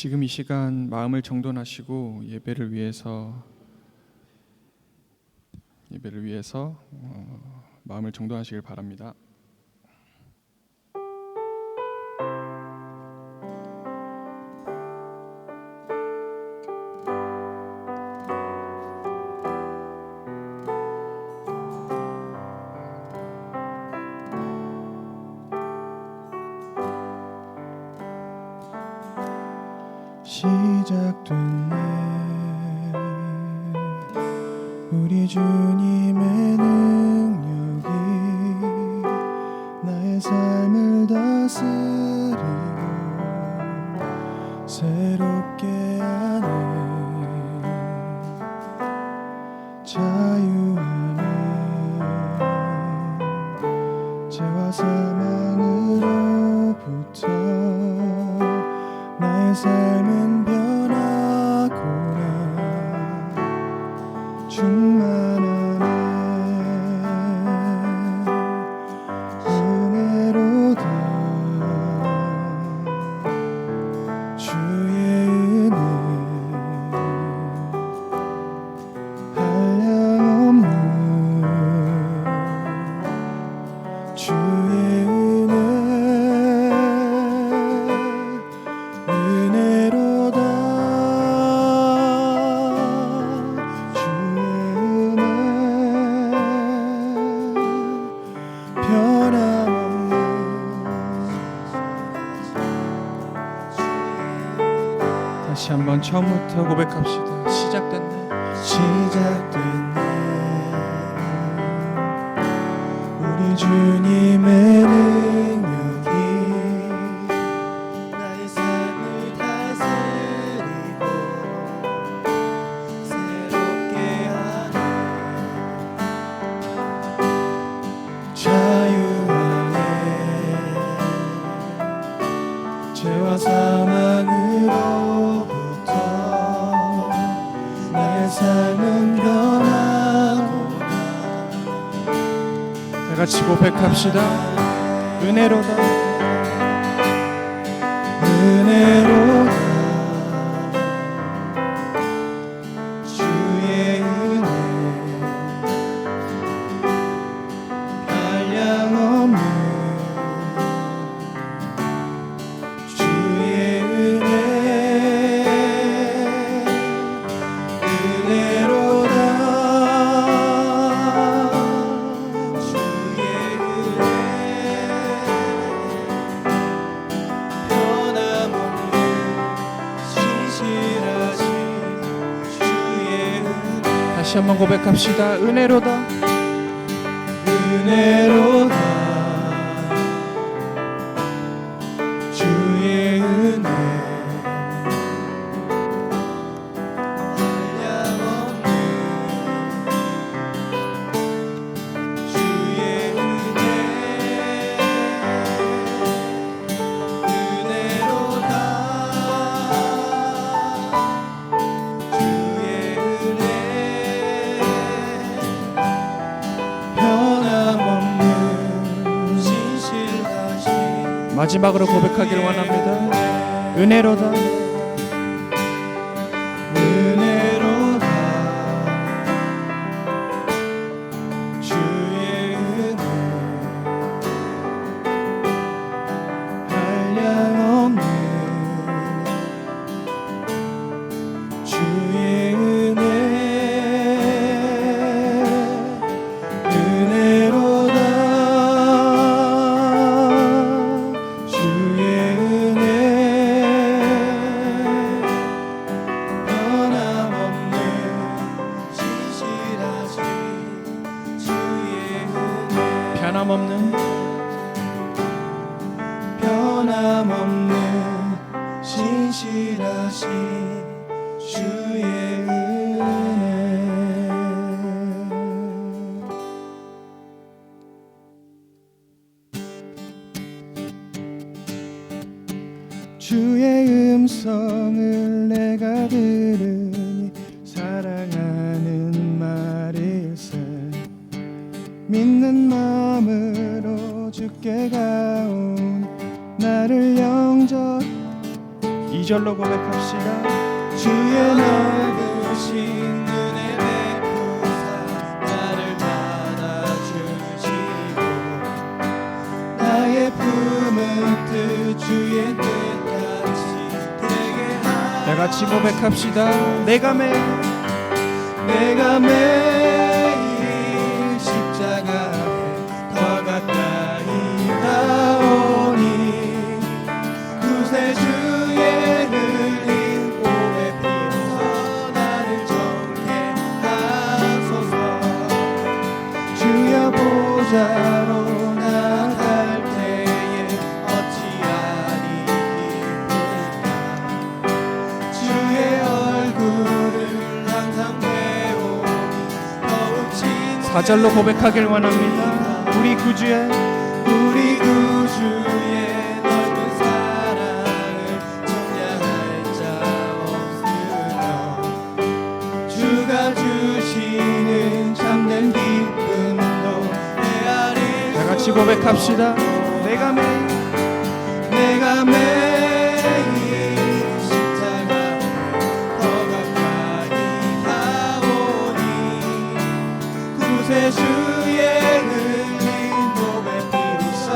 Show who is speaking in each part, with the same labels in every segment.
Speaker 1: 지금 이 시간 마음을 정돈하시고 예배를 위해서 마음을 정돈하시길 바랍니다.
Speaker 2: 시작됐네 우리 주님의 능력이 나의 삶을 다스리고 새롭게 하네 자유하네 죄와 사망으로부터 나의 삶은 변하구나 충만하네 은혜로다 주의 은혜 한량없는 주의 은혜로다 주의 은혜 변함없는
Speaker 1: 다시 한번 처음부터 고백합시다. 시작됐네.
Speaker 2: 우리 주님의 능력이 나의 삶을 다스리고 새롭게 하네 자유하네 죄와 사망으로부터 나의 삶은 변하구나
Speaker 1: 다 같이 고백합시다. 은혜로다.
Speaker 2: 은혜로다 주의 은혜 한량없는 주의 은혜 은혜로다 주의 은혜 변함없는 신실하신 주의 은혜
Speaker 1: 다시 한번 고백합시다. 은혜로다.
Speaker 2: 은혜로다 주의 은혜 한량없는 주의 은혜 은혜로다 주의 은혜 변함없는 신실하신
Speaker 1: 마지막으로 고백하기를 원합니다. 은혜로다.
Speaker 2: 은혜로다 주의 은혜 한량없는 주의 은혜 은혜로다 주의 은혜 변함없는 신실하신 주의 은혜 변함없는 신실하신 주의 은혜 주의 음성을 내가 들으니 사랑하는 말일세 믿는 마음으로 주께 가온 나를 영접 2절로 고백합시다.
Speaker 3: 주의 넓으신 은혜 베푸사 나를 받아주시고 나의 품은 뜻 주의 뜻같이 되게 하소서.
Speaker 2: 다 같이 고백합시다. 내가 매일
Speaker 3: 십자가 앞에 더 가까이 가오니 구세주의 흘린 보배 피로서 나를 정케 하소서. 주여 보좌로 나갈 때에 어찌하리 기쁠까. 주의 얼굴을 항상 배우니 더욱 친히
Speaker 2: 4절로 고백하길 원합니다. 우리 구주의
Speaker 3: 넓은 사랑을 정량할 자 없으며 주가 주시는 참된 기쁨도 헤아릴
Speaker 2: 다 같이 고백합시다. 내가 매일
Speaker 3: 십자가 더 가까이 가오니 구세주의 흘린 보배 피로써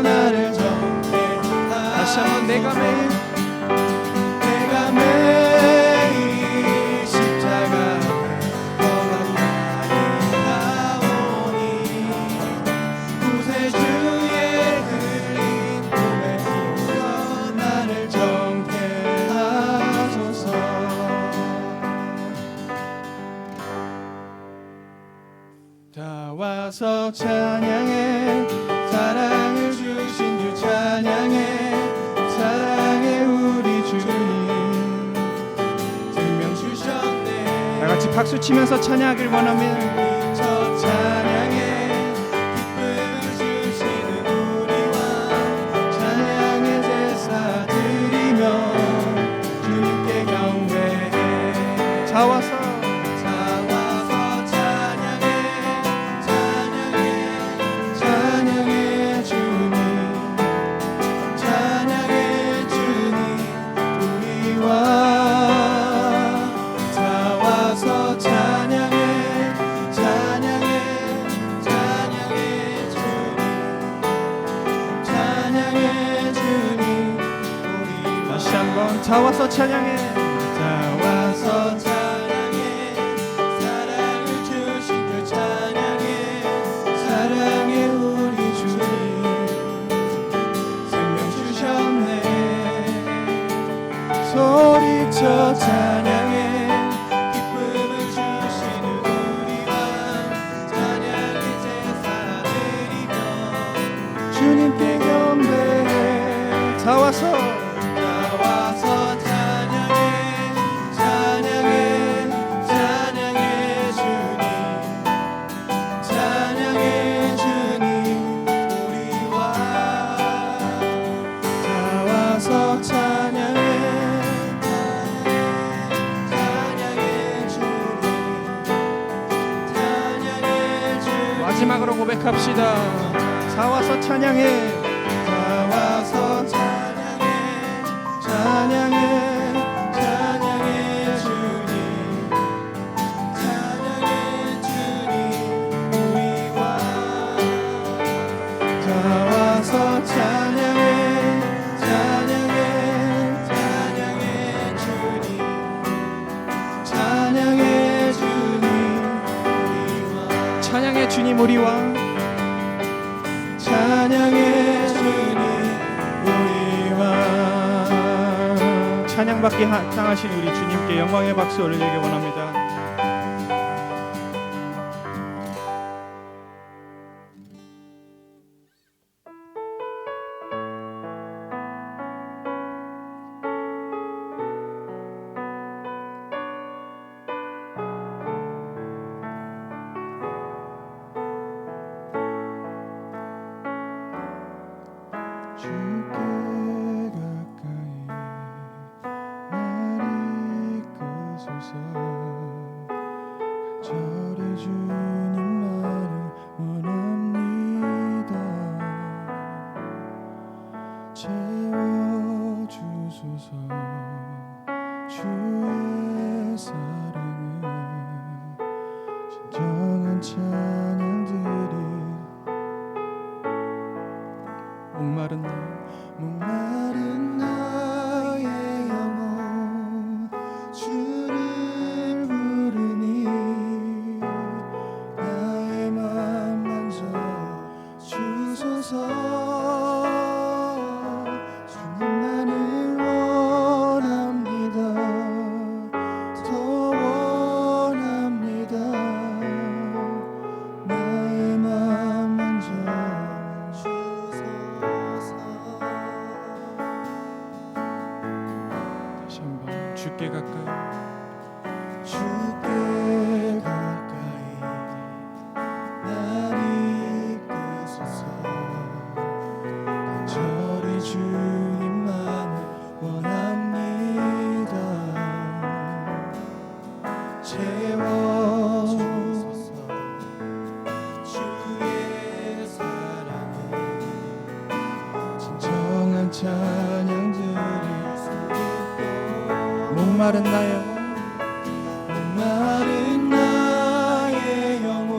Speaker 3: 나를 정케
Speaker 2: 다시 한번 내가 매일
Speaker 3: 십자가 더 가까이 가오니 구세주의 흘린 보배 피로써 나를 정케 하소서. 다 와서 찬양해 사랑을 주신 주 찬양해 사랑해 우리 주님 생명 주셨네.
Speaker 2: 다 같이 박수 치면서 찬양하길 원하면
Speaker 3: 저 찬양해 기쁨을 주시는 우리 왕 찬양의 제사 드리며 주님께 경배해.
Speaker 2: 자 와서
Speaker 3: 찬양해 주님 우리 왕. 다 와서 찬양해 주님 우리 왕.
Speaker 2: 다시 한번 자 와서 찬양해.
Speaker 3: 다 와서 찬양해 사랑을 주신 주 찬양해 사랑해 우리 주님 생명 주셨네. 소리쳐 찬양해 기쁨을 주시는 우리 왕 찬양의 제사 드리며 주님께 경배해.
Speaker 2: 자 와서
Speaker 3: 나와서 찬양해 주님 우리 왕. 나와서 찬양해 주님
Speaker 2: 마지막으로 고백합시다. 자 와서 찬양해.
Speaker 3: 나와서 찬양해 주님 우리 왕. 나와서 찬양해 주님 우리 왕.
Speaker 2: 찬양해 주님 우리 왕.
Speaker 3: 찬양해 주님 우리 왕.
Speaker 2: 찬양받기 합당하신 우리 주님께 영광의 박수 올리기 원합니다.
Speaker 3: 주께 가까이 날 이끄소서.
Speaker 1: 목마른 나
Speaker 3: 목마른 나의 영혼 주를 부르니 나의 맘 만져 주소서 주님만을 원합니다 더 원합니다 나의 맘 만져 주소서
Speaker 1: 다시 한번 주께 가까이
Speaker 3: 주께 가까이 날 이끄소서 간절히 주님만을 원합니다 채워주소서 주의 사랑을 진정한 찬양 드릴 수 있도록
Speaker 2: 목마른 나의
Speaker 3: 목마른 나의 영혼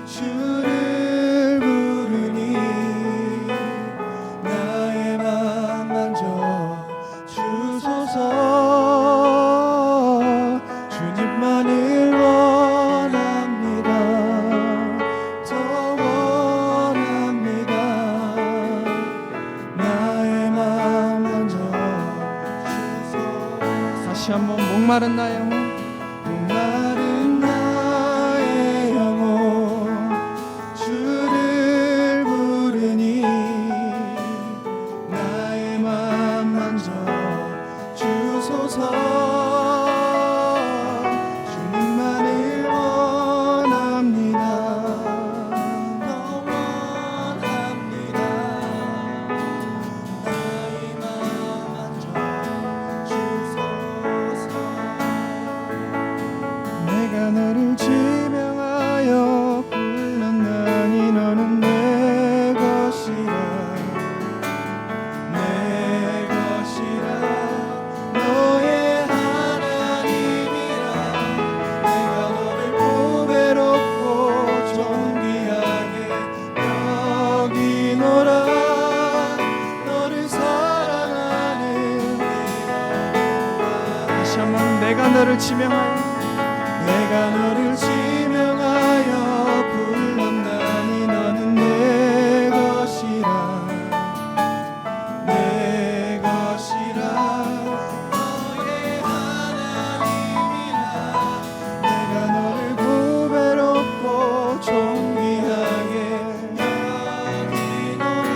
Speaker 3: 주를 부르니 나의 맘 만져 주소서 주님만을 원합니다 더 원합니다 나의 맘 만져 주소서
Speaker 2: 다시 한번 목마른 나의 영혼
Speaker 3: 목마른 나의 영혼 주를 부르니 나의 맘 만져 주소서 주님만을 원합니다 더 원합니다 나의 맘 만져 주소서 내가 너를 지명하여 불렀나니 너는 내 것이라 내 것이라 너의 하나님이라 내가 너를 보배롭고 존귀하게 여기노라 너를 사랑하는
Speaker 2: 다시 한번 내가 너를 지명하여
Speaker 3: 내가 너를 지명하여 불렀나니 너는 내 것이라 내 것이라 너의 하나님이라 내가 너를 보배롭고 존귀하게 여기노라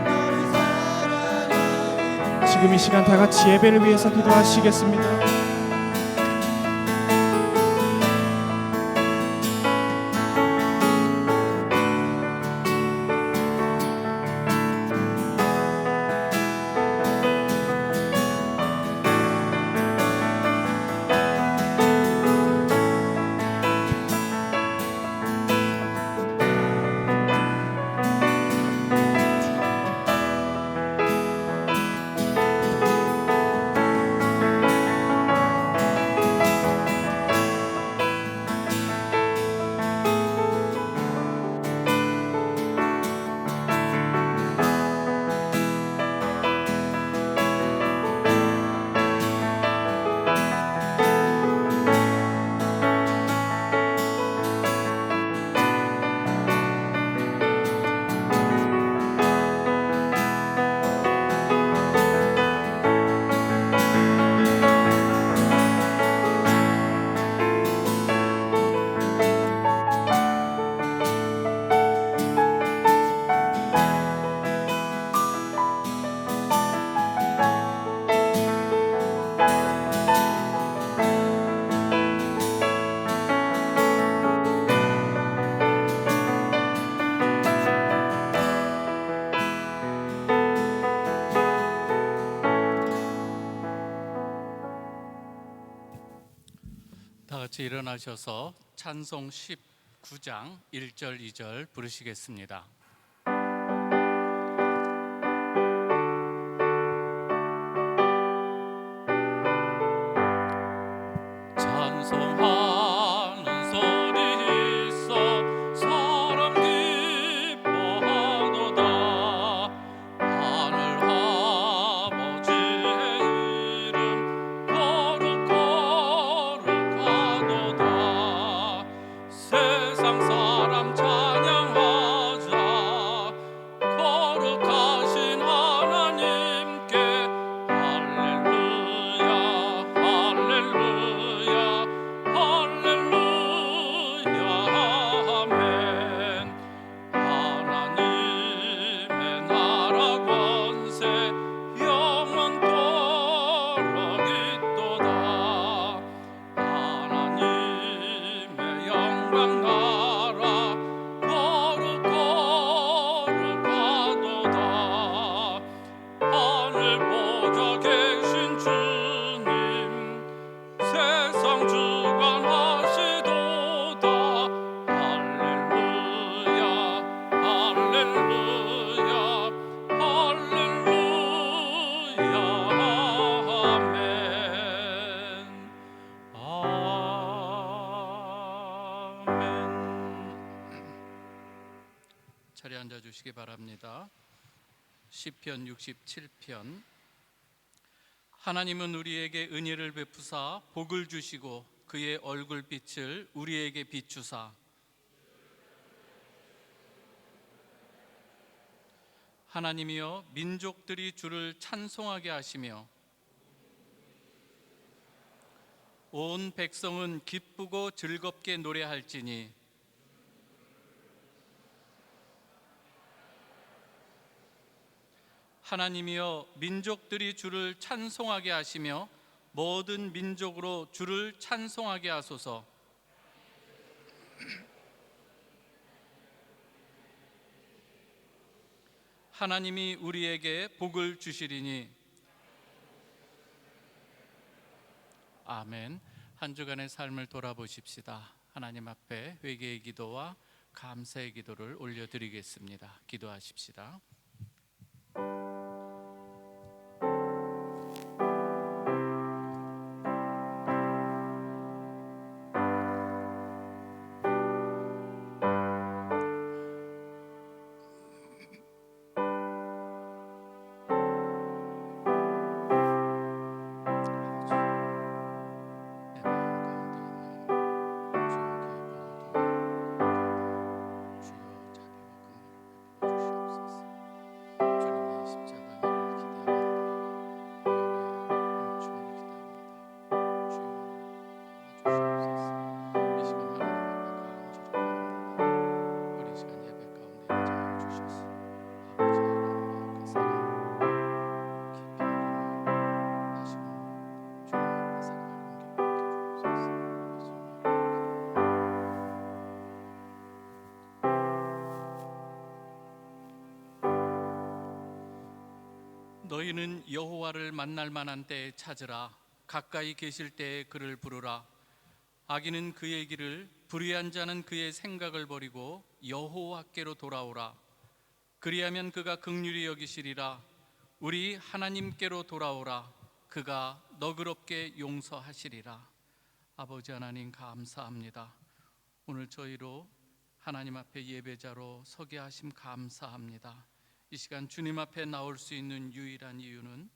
Speaker 3: 너를 사랑하는
Speaker 2: 지금 이 시간 다 같이 예배를 위해서 기도하시겠습니다.
Speaker 4: 다 같이 일어나셔서 찬송 19장 1절 2절 부르시겠습니다. 찬송하는 소리 있어 사람 기뻐하도다 자리에 앉아 주시기 바랍니다. 시편 67편. 하나님은 우리에게 은혜를 베푸사 복을 주시고 그의 얼굴빛을 우리에게 비추사 하나님이여 민족들이 주를 찬송하게 하시며 온 백성은 기쁘고 즐겁게 노래할지니 하나님이여 민족들이 주를 찬송하게 하시며 모든 민족으로 주를 찬송하게 하소서. 하나님이 우리에게 복을 주시리니. 아멘. 한 주간의 삶을 돌아보십시다. 하나님 앞에 회개의 기도와 감사의 기도를 올려드리겠습니다. 기도하십시다. 너희는 여호와를 만날 만한 때에 찾으라. 가까이 계실 때에 그를 부르라. 악인은 그의 길을, 불의한 자는 그의 생각을 버리고 여호와께로 돌아오라. 그리하면 그가 긍휼히 여기시리라. 우리 하나님께로 돌아오라. 그가 너그럽게 용서하시리라. 아버지 하나님 감사합니다. 오늘 저희로 하나님 앞에 예배자로 서게 하심 감사합니다. 이 시간 주님 앞에 나올 수 있는 유일한 이유는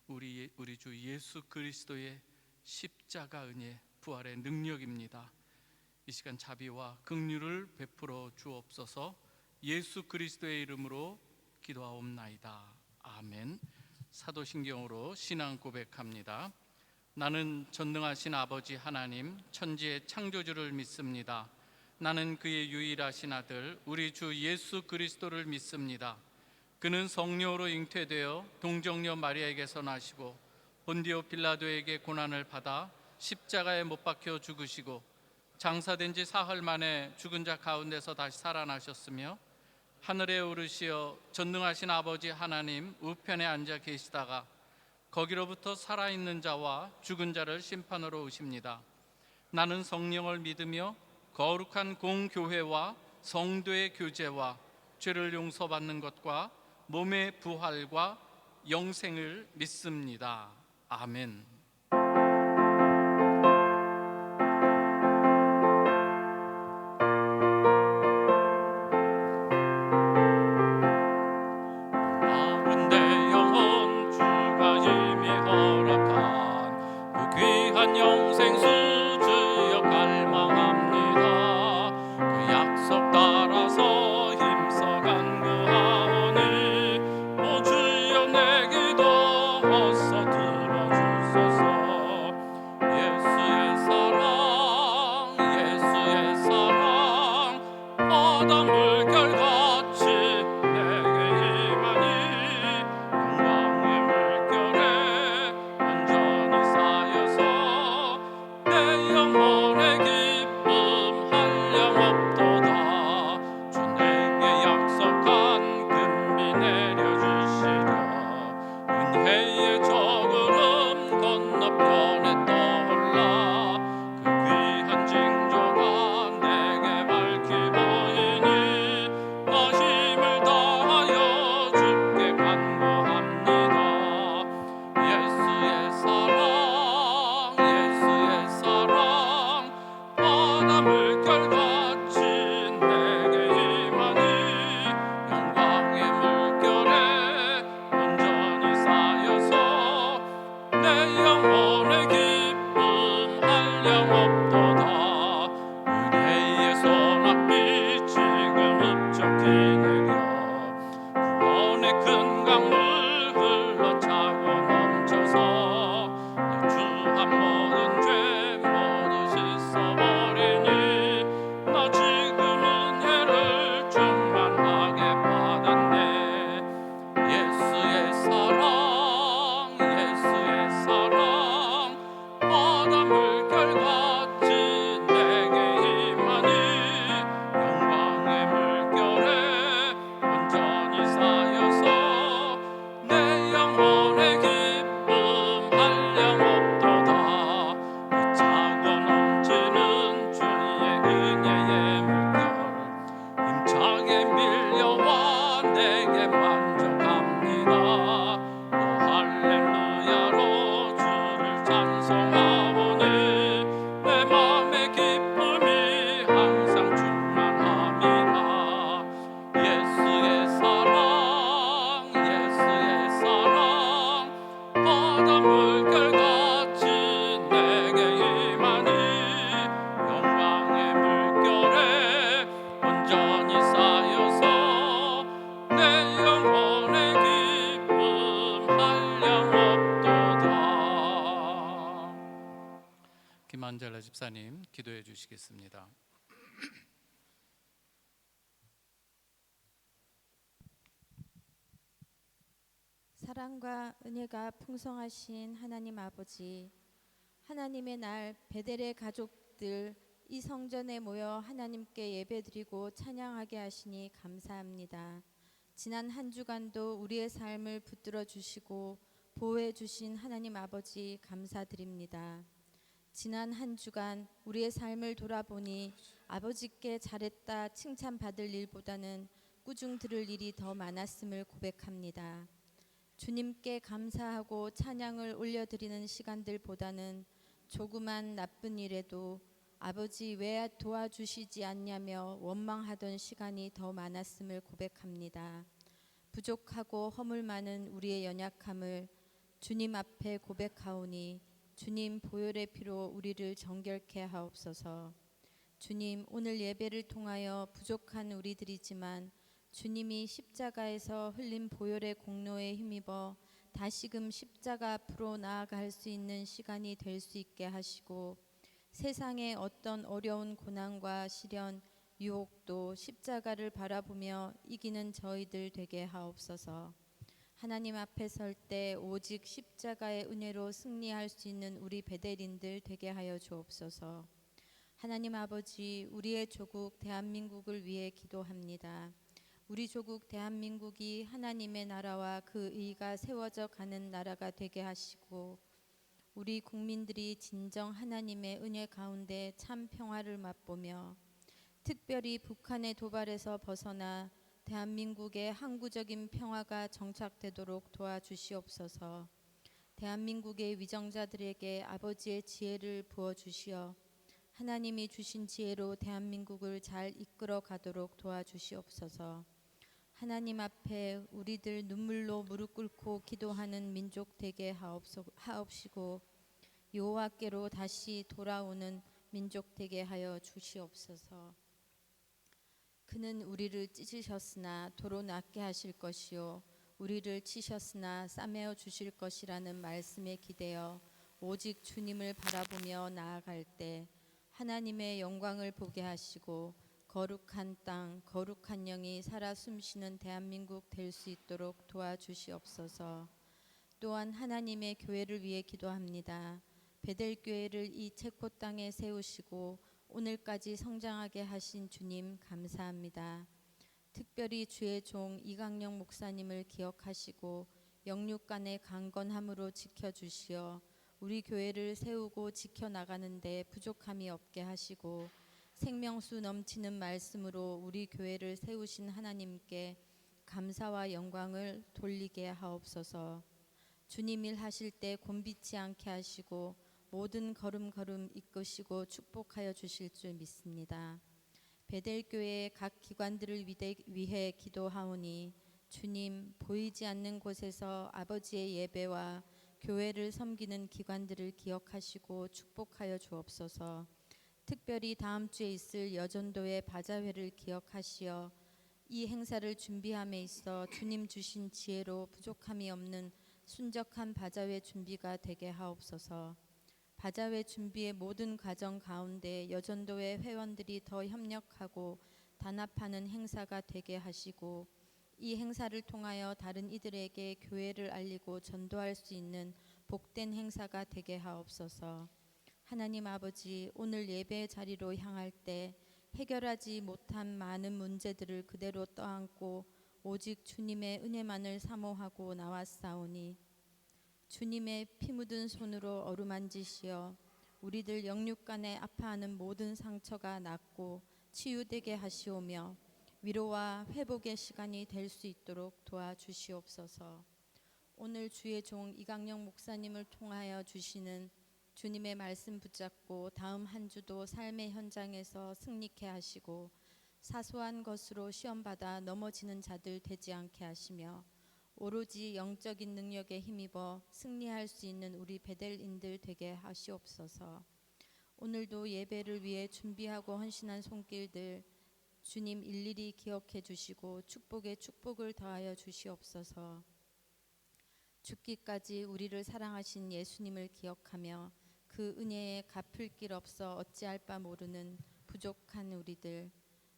Speaker 4: 우리 주 예수 그리스도의 십자가 은혜, 부활의 능력입니다. 이 시간 자비와 긍휼을 베풀어 주옵소서. 예수 그리스도의 이름으로 기도하옵나이다. 아멘. 사도신경으로 신앙 고백합니다. 나는 전능하신 아버지 하나님, 천지의 창조주를 믿습니다. 나는 그의 유일하신 아들 우리 주 예수 그리스도를 믿습니다. 그는 성령으로 잉태되어 동정녀 마리아에게서 나시고 본디오 빌라도에게 고난을 받아 십자가에 못 박혀 죽으시고 장사된 지 사흘 만에 죽은 자 가운데서 다시 살아나셨으며 하늘에 오르시어 전능하신 아버지 하나님 우편에 앉아 계시다가 거기로부터 살아있는 자와 죽은 자를 심판으로 오십니다. 나는 성령을 믿으며 거룩한 공교회와 성도의 교제와 죄를 용서받는 것과 몸의 부활과 영생을 믿습니다. 아멘. 나른 내 영혼 주가 이미 허락한 그 귀한 영생 수주여 갈망합니다. 그 약속 따라서 힘써간 그 하오니 오 주여 내 기도 어서 들어주소서. 예수의 사랑 바다 물결같이 내게 임하니 영광의 물결에 온전히 쌓여서 내 영혼의 기쁨 한량없도다. 주 내게 약속한 금비 내려주시려 은혜의 저구름 건너편에 떠올라 그 귀한 징조가 내게 밝히 보이니 기도해 주시겠습니다.
Speaker 5: 사랑과 은혜가 풍성하신 하나님 아버지, 하나님의 날 베델의 가족들 이 성전에 모여 하나님께 예배드리고 찬양하게 하시니 감사합니다. 지난 한 주간도 우리의 삶을 붙들어 주시고 보호해 주신 하나님 아버지 감사드립니다. 지난 한 주간 우리의 삶을 돌아보니 아버지께 잘했다 칭찬받을 일보다는 꾸중 들을 일이 더 많았음을 고백합니다. 주님께 감사하고 찬양을 올려드리는 시간들보다는 조그만 나쁜 일에도 아버지 왜 도와주시지 않냐며 원망하던 시간이 더 많았음을 고백합니다. 부족하고 허물 많은 우리의 연약함을 주님 앞에 고백하오니 주님 보혈의 피로 우리를 정결케 하옵소서. 주님, 오늘 예배를 통하여 부족한 우리들이지만 주님이 십자가에서 흘린 보혈의 공로에 힘입어 다시금 십자가 앞으로 나아갈 수 있는 시간이 될 수 있게 하시고 세상의 어떤 어려운 고난과 시련, 유혹도 십자가를 바라보며 이기는 저희들 되게 하옵소서. 하나님 앞에 설 때 오직 십자가의 은혜로 승리할 수 있는 우리 베델인들 되게 하여 주옵소서. 하나님 아버지, 우리의 조국 대한민국을 위해 기도합니다. 우리 조국 대한민국이 하나님의 나라와 그 의가 세워져 가는 나라가 되게 하시고 우리 국민들이 진정 하나님의 은혜 가운데 참 평화를 맛보며 특별히 북한의 도발에서 벗어나 대한민국의 항구적인 평화가 정착되도록 도와주시옵소서. 대한민국의 위정자들에게 아버지의 지혜를 부어주시어 하나님이 주신 지혜로 대한민국을 잘 이끌어 가도록 도와주시옵소서. 하나님 앞에 우리들 눈물로 무릎 꿇고 기도하는 민족 되게 하옵시고 여호와께로 다시 돌아오는 민족 되게 하여 주시옵소서. 그는 우리를 찢으셨으나 도로 낫게 하실 것이요 우리를 치셨으나 싸매어 주실 것이라는 말씀에 기대어 오직 주님을 바라보며 나아갈 때 하나님의 영광을 보게 하시고 거룩한 땅, 거룩한 영이 살아 숨쉬는 대한민국 될 수 있도록 도와주시옵소서. 또한 하나님의 교회를 위해 기도합니다. 베델교회를 이 체코 땅에 세우시고 오늘까지 성장하게 하신 주님 감사합니다. 특별히 주의 종 이강영 목사님을 기억하시고 영육간의 강건함으로 지켜주시어 우리 교회를 세우고 지켜나가는데 부족함이 없게 하시고 생명수 넘치는 말씀으로 우리 교회를 세우신 하나님께 감사와 영광을 돌리게 하옵소서. 주님 일 하실 때 곤비치 않게 하시고 모든 걸음걸음 이끄시고 축복하여 주실 줄 믿습니다. 베델교회의 각 기관들을 위해 기도하오니 주님 보이지 않는 곳에서 아버지의 예배와 교회를 섬기는 기관들을 기억하시고 축복하여 주옵소서. 특별히 다음 주에 있을 여전도의 바자회를 기억하시어 이 행사를 준비함에 있어 주님 주신 지혜로 부족함이 없는 순적한 바자회 준비가 되게 하옵소서. 바자회 준비의 모든 과정 가운데 여전도의 회원들이 더 협력하고 단합하는 행사가 되게 하시고 이 행사를 통하여 다른 이들에게 교회를 알리고 전도할 수 있는 복된 행사가 되게 하옵소서. 하나님 아버지, 오늘 예배의 자리로 향할 때 해결하지 못한 많은 문제들을 그대로 떠안고 오직 주님의 은혜만을 사모하고 나왔사오니 주님의 피 묻은 손으로 어루만지시어 우리들 영육간에 아파하는 모든 상처가 낫고 치유되게 하시오며 위로와 회복의 시간이 될 수 있도록 도와주시옵소서. 오늘 주의 종 이강영 목사님을 통하여 주시는 주님의 말씀 붙잡고 다음 한 주도 삶의 현장에서 승리케 하시고 사소한 것으로 시험받아 넘어지는 자들 되지 않게 하시며 오로지 영적인 능력에 힘입어 승리할 수 있는 우리 베델인들 되게 하시옵소서. 오늘도 예배를 위해 준비하고 헌신한 손길들 주님 일일이 기억해 주시고 축복에 축복을 더하여 주시옵소서. 죽기까지 우리를 사랑하신 예수님을 기억하며 그 은혜에 갚을 길 없어 어찌할 바 모르는 부족한 우리들,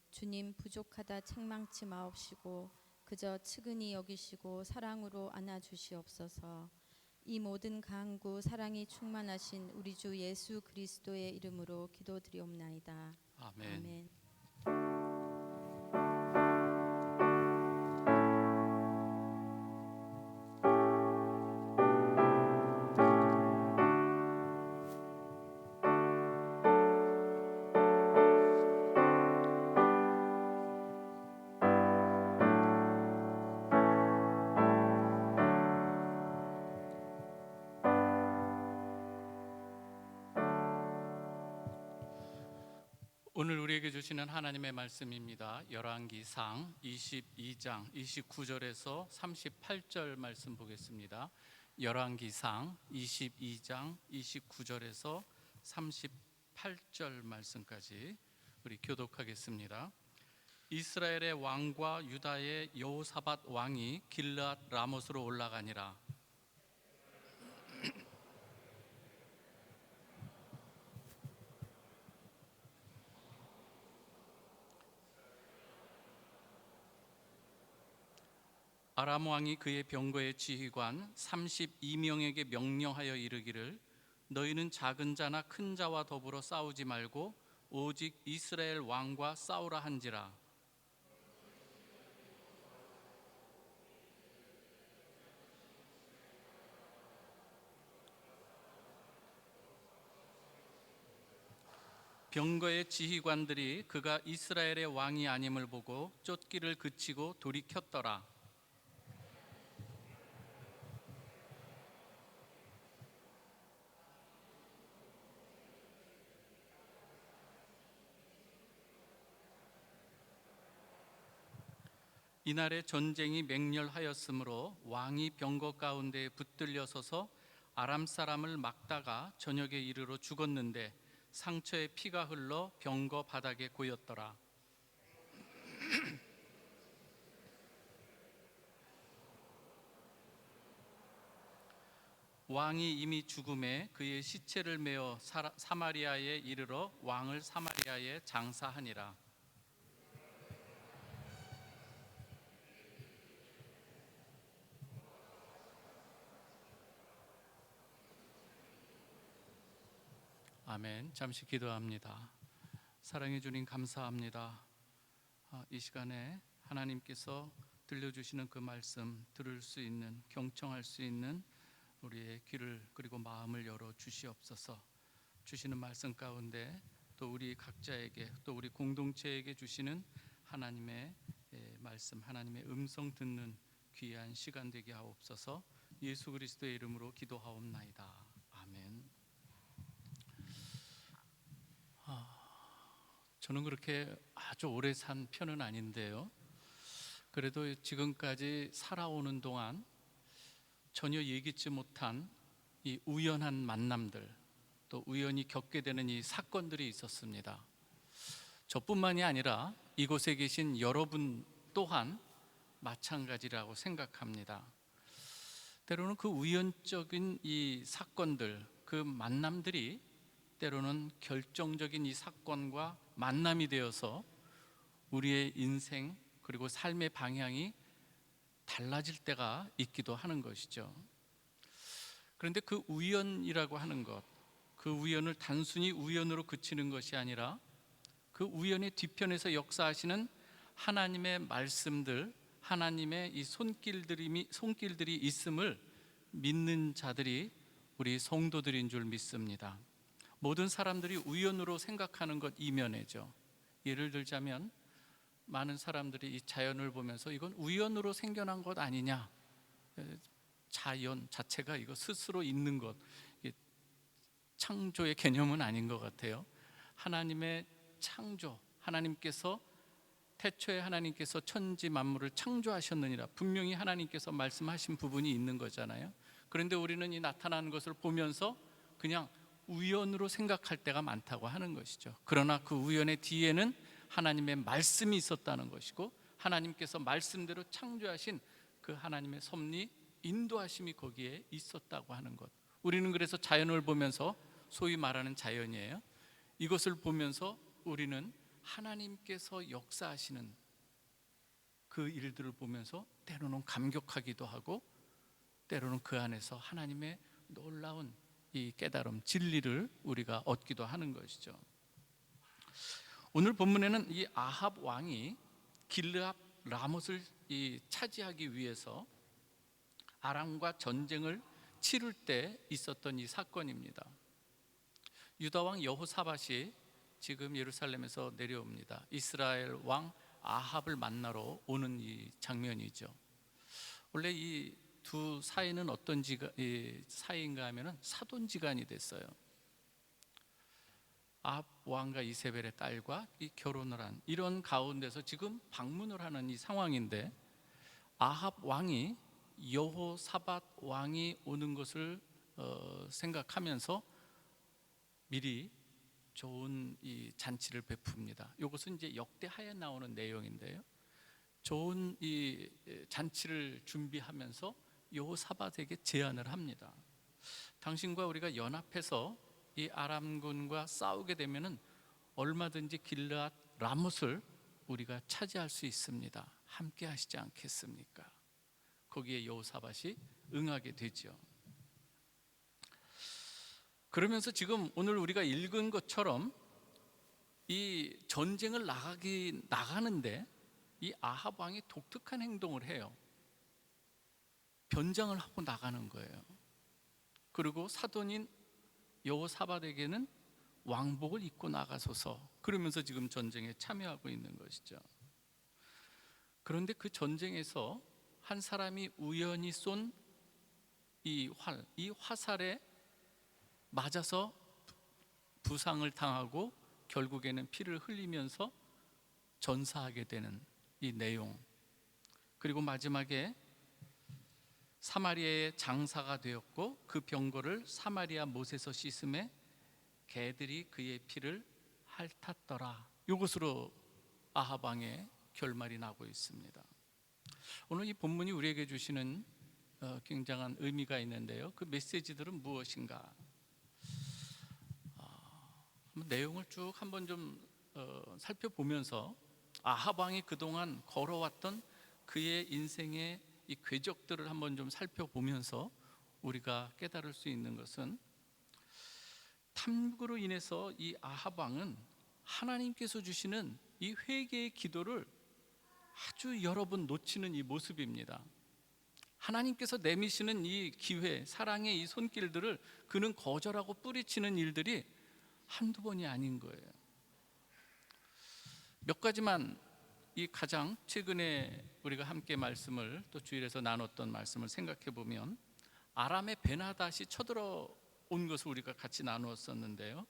Speaker 5: 주님 부족하다 책망치 마옵시고 그저 측은히 여기시고 사랑으로 안아주시옵소서. 이 모든 간구 사랑이 충만하신 우리 주 예수 그리스도의 이름으로 기도드리옵나이다.
Speaker 4: 아멘.
Speaker 5: 아멘.
Speaker 4: 오늘 우리에게 주시는 하나님의 말씀입니다. 열왕기상 22장 29절에서 38절 말씀 보겠습니다. 열왕기상 22장 29절에서 38절 말씀까지 우리 교독하겠습니다. 이스라엘의 왕과 유다의 여호사밧 왕이 길르앗 라못으로 올라가니라. 아람 왕이 그의 병거의 지휘관 32명에게 명령하여 이르기를 너희는 작은 자나 큰 자와 더불어 싸우지 말고 오직 이스라엘 왕과 싸우라 한지라. 병거의 지휘관들이 그가 이스라엘의 왕이 아님을 보고 쫓기를 그치고 돌이켰더라. 이날에 전쟁이 맹렬하였으므로 왕이 병거 가운데에 붙들려 서서 아람 사람을 막다가 저녁에 이르러 죽었는데 상처에 피가 흘러 병거 바닥에 고였더라. 왕이 이미 죽음에 그의 시체를 메어 사마리아에 이르러 왕을 사마리아에 장사하니라. 아멘. 잠시 기도합니다. 사랑해 주님 감사합니다. 이 시간에 하나님께서 들려주시는 그 말씀 들을 수 있는, 경청할 수 있는 우리의 귀를 그리고 마음을 열어 주시옵소서. 주시는 말씀 가운데 또 우리 각자에게 또 우리 공동체에게 주시는 하나님의 말씀, 하나님의 음성 듣는 귀한 시간 되게 하옵소서. 예수 그리스도의 이름으로 기도하옵나이다. 아멘. 저는 그렇게 아주 오래 산 편은 아닌데요. 그래도 지금까지 살아오는 동안 전혀 예기치 못한 이 우연한 만남들, 또 우연히 겪게 되는 이 사건들이 있었습니다. 저뿐만이 아니라 이곳에 계신 여러분 또한 마찬가지라고 생각합니다. 때로는 그 우연적인 이 사건들, 그 만남들이 때로는 결정적인 이 사건과 만남이 되어서 우리의 인생 그리고 삶의 방향이 달라질 때가 있기도 하는 것이죠. 그런데 그 우연이라고 하는 것, 그 우연을 단순히 우연으로 그치는 것이 아니라 그 우연의 뒤편에서 역사하시는 하나님의 말씀들, 하나님의 이 손길들이 있음을 믿는 자들이 우리 성도들인 줄 믿습니다. 모든 사람들이 우연으로 생각하는 것 이면에죠. 예를 들자면 많은 사람들이 이 자연을 보면서 이건 우연으로 생겨난 것 아니냐, 자연 자체가 이거 스스로 있는 것, 창조의 개념은 아닌 것 같아요. 하나님의 창조, 하나님께서 태초에 하나님께서 천지 만물을 창조하셨느니라 분명히 하나님께서 말씀하신 부분이 있는 거잖아요. 그런데 우리는 이 나타나는 것을 보면서 그냥 우연으로 생각할 때가 많다고 하는 것이죠. 그러나 그 우연의 뒤에는 하나님의 말씀이 있었다는 것이고 하나님께서 말씀대로 창조하신 그 하나님의 섭리, 인도하심이 거기에 있었다고 하는 것. 우리는 그래서 자연을 보면서 소위 말하는 자연이에요. 이것을 보면서 우리는 하나님께서 역사하시는 그 일들을 보면서 때로는 감격하기도 하고, 때로는 그 안에서 하나님의 놀라운 이 깨달음, 진리를 우리가 얻기도 하는 것이죠. 오늘 본문에는 이 아합 왕이 길르앗 라못을 차지하기 위해서 아람과 전쟁을 치를 때 있었던 이 사건입니다. 유다 왕 여호사밧이 지금 예루살렘에서 내려옵니다. 이스라엘 왕 아합을 만나러 오는 이 장면이죠. 원래 이 두 사이는 어떤 사이인가 하면은 사돈지간이 됐어요. 아합 왕과 이세벨의 딸과 이 결혼을 한 이런 가운데서 지금 방문을 하는 이 상황인데, 아합 왕이 여호사밧 왕이 오는 것을 생각하면서 미리 좋은 이 잔치를 베풉니다. 이것은 이제 역대하에 나오는 내용인데요. 좋은 이 잔치를 준비하면서 여호사밧에게 제안을 합니다. 당신과 우리가 연합해서 이 아람군과 싸우게 되면은 얼마든지 길르앗 라못을 우리가 차지할 수 있습니다. 함께 하시지 않겠습니까? 거기에 여호사밧이 응하게 되죠. 그러면서 지금 오늘 우리가 읽은 것처럼 이 전쟁을 나가는데 이 아합 왕이 독특한 행동을 해요. 변장을 하고 나가는 거예요. 그리고 사돈인 여호사밧에게는 왕복을 입고 나가소서, 그러면서 지금 전쟁에 참여하고 있는 것이죠. 그런데 그 전쟁에서 한 사람이 우연히 쏜 이 화살에 맞아서 부상을 당하고 결국에는 피를 흘리면서 전사하게 되는 이 내용, 그리고 마지막에 사마리아의 장사가 되었고 그 병거를 사마리아 못에서 씻음에 개들이 그의 피를 핥았더라. 이것으로 아합 왕의 결말이 나고 있습니다. 오늘 이 본문이 우리에게 주시는 굉장한 의미가 있는데요. 그 메시지들은 무엇인가? 내용을 쭉 한번 좀 살펴보면서 아합 왕이 그동안 걸어왔던 그의 인생의 이 궤적들을 한번 좀 살펴보면서 우리가 깨달을 수 있는 것은, 탐구로 인해서 이 아합 왕은 하나님께서 주시는 이 회개의 기도를 아주 여러 번 놓치는 이 모습입니다. 하나님께서 내미시는 이 기회, 사랑의 이 손길들을 그는 거절하고 뿌리치는 일들이 한두 번이 아닌 거예요. 몇 가지만 이 가장 최근에 우리가 함께 말씀을 또 주일에서 나눴던 말씀을 생각해 보면, 아람의 베나닷이 쳐들어온 것을 우리가 같이 나누었었는데요.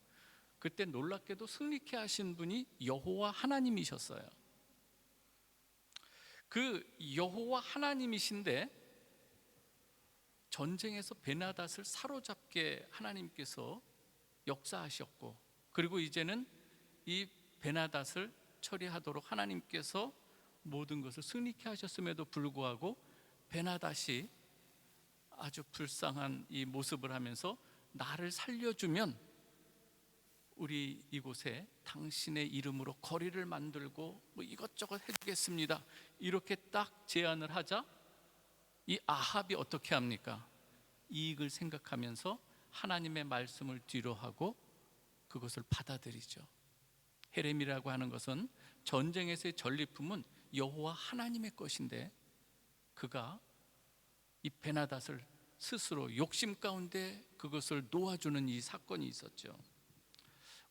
Speaker 4: 그때 놀랍게도 승리케 하신 분이 여호와 하나님이셨어요. 그 여호와 하나님이신데 전쟁에서 베나닷을 사로잡게 하나님께서 역사하셨고, 그리고 이제는 이 베나닷을 처리하도록 하나님께서 모든 것을 승리케 하셨음에도 불구하고 베나닷이 아주 불쌍한 이 모습을 하면서 나를 살려주면 우리 이곳에 당신의 이름으로 거리를 만들고 뭐 이것저것 해주겠습니다, 이렇게 딱 제안을 하자 이 아합이 어떻게 합니까? 이익을 생각하면서 하나님의 말씀을 뒤로하고 그것을 받아들이죠. 헤렘이라고 하는 것은 전쟁에서의 전리품은 여호와 하나님의 것인데, 그가 이 베나닷을 스스로 욕심 가운데 그것을 놓아주는 이 사건이 있었죠.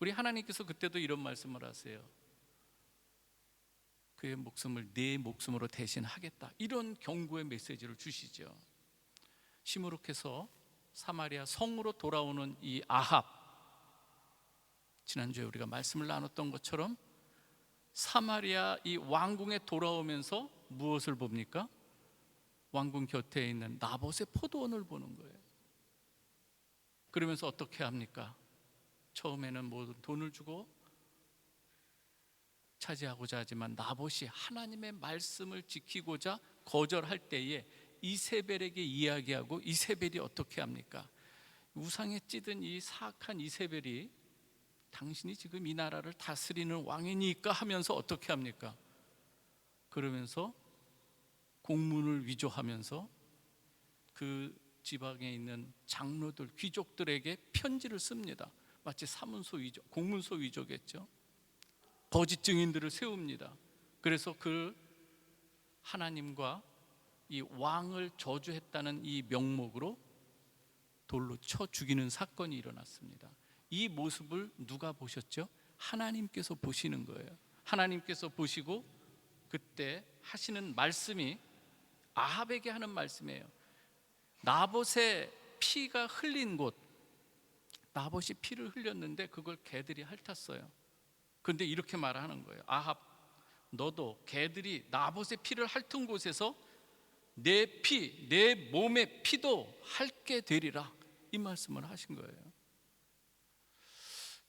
Speaker 4: 우리 하나님께서 그때도 이런 말씀을 하세요. 그의 목숨을 내 목숨으로 대신하겠다, 이런 경고의 메시지를 주시죠. 시무룩해서 사마리아 성으로 돌아오는 이 아합, 지난주에 우리가 말씀을 나눴던 것처럼 사마리아 이 왕궁에 돌아오면서 무엇을 봅니까? 왕궁 곁에 있는 나봇의 포도원을 보는 거예요. 그러면서 어떻게 합니까? 처음에는 모든 돈을 주고 차지하고자 하지만 나봇이 하나님의 말씀을 지키고자 거절할 때에 이세벨에게 이야기하고, 이세벨이 어떻게 합니까? 우상에 찌든 이 사악한 이세벨이 당신이 지금 이 나라를 다스리는 왕이니까 하면서 어떻게 합니까? 그러면서 공문을 위조하면서 그 지방에 있는 장로들, 귀족들에게 편지를 씁니다. 마치 사문서 위조, 공문서 위조겠죠. 거짓 증인들을 세웁니다. 그래서 그 하나님과 이 왕을 저주했다는 이 명목으로 돌로 쳐 죽이는 사건이 일어났습니다. 이 모습을 누가 보셨죠? 하나님께서 보시는 거예요. 하나님께서 보시고 그때 하시는 말씀이 아합에게 하는 말씀이에요. 나봇의 피가 흘린 곳, 나봇이 피를 흘렸는데 그걸 개들이 핥았어요. 그런데 이렇게 말하는 거예요. 아합, 너도 개들이 나봇의 피를 핥은 곳에서 내 피, 내 몸의 피도 핥게 되리라, 이 말씀을 하신 거예요.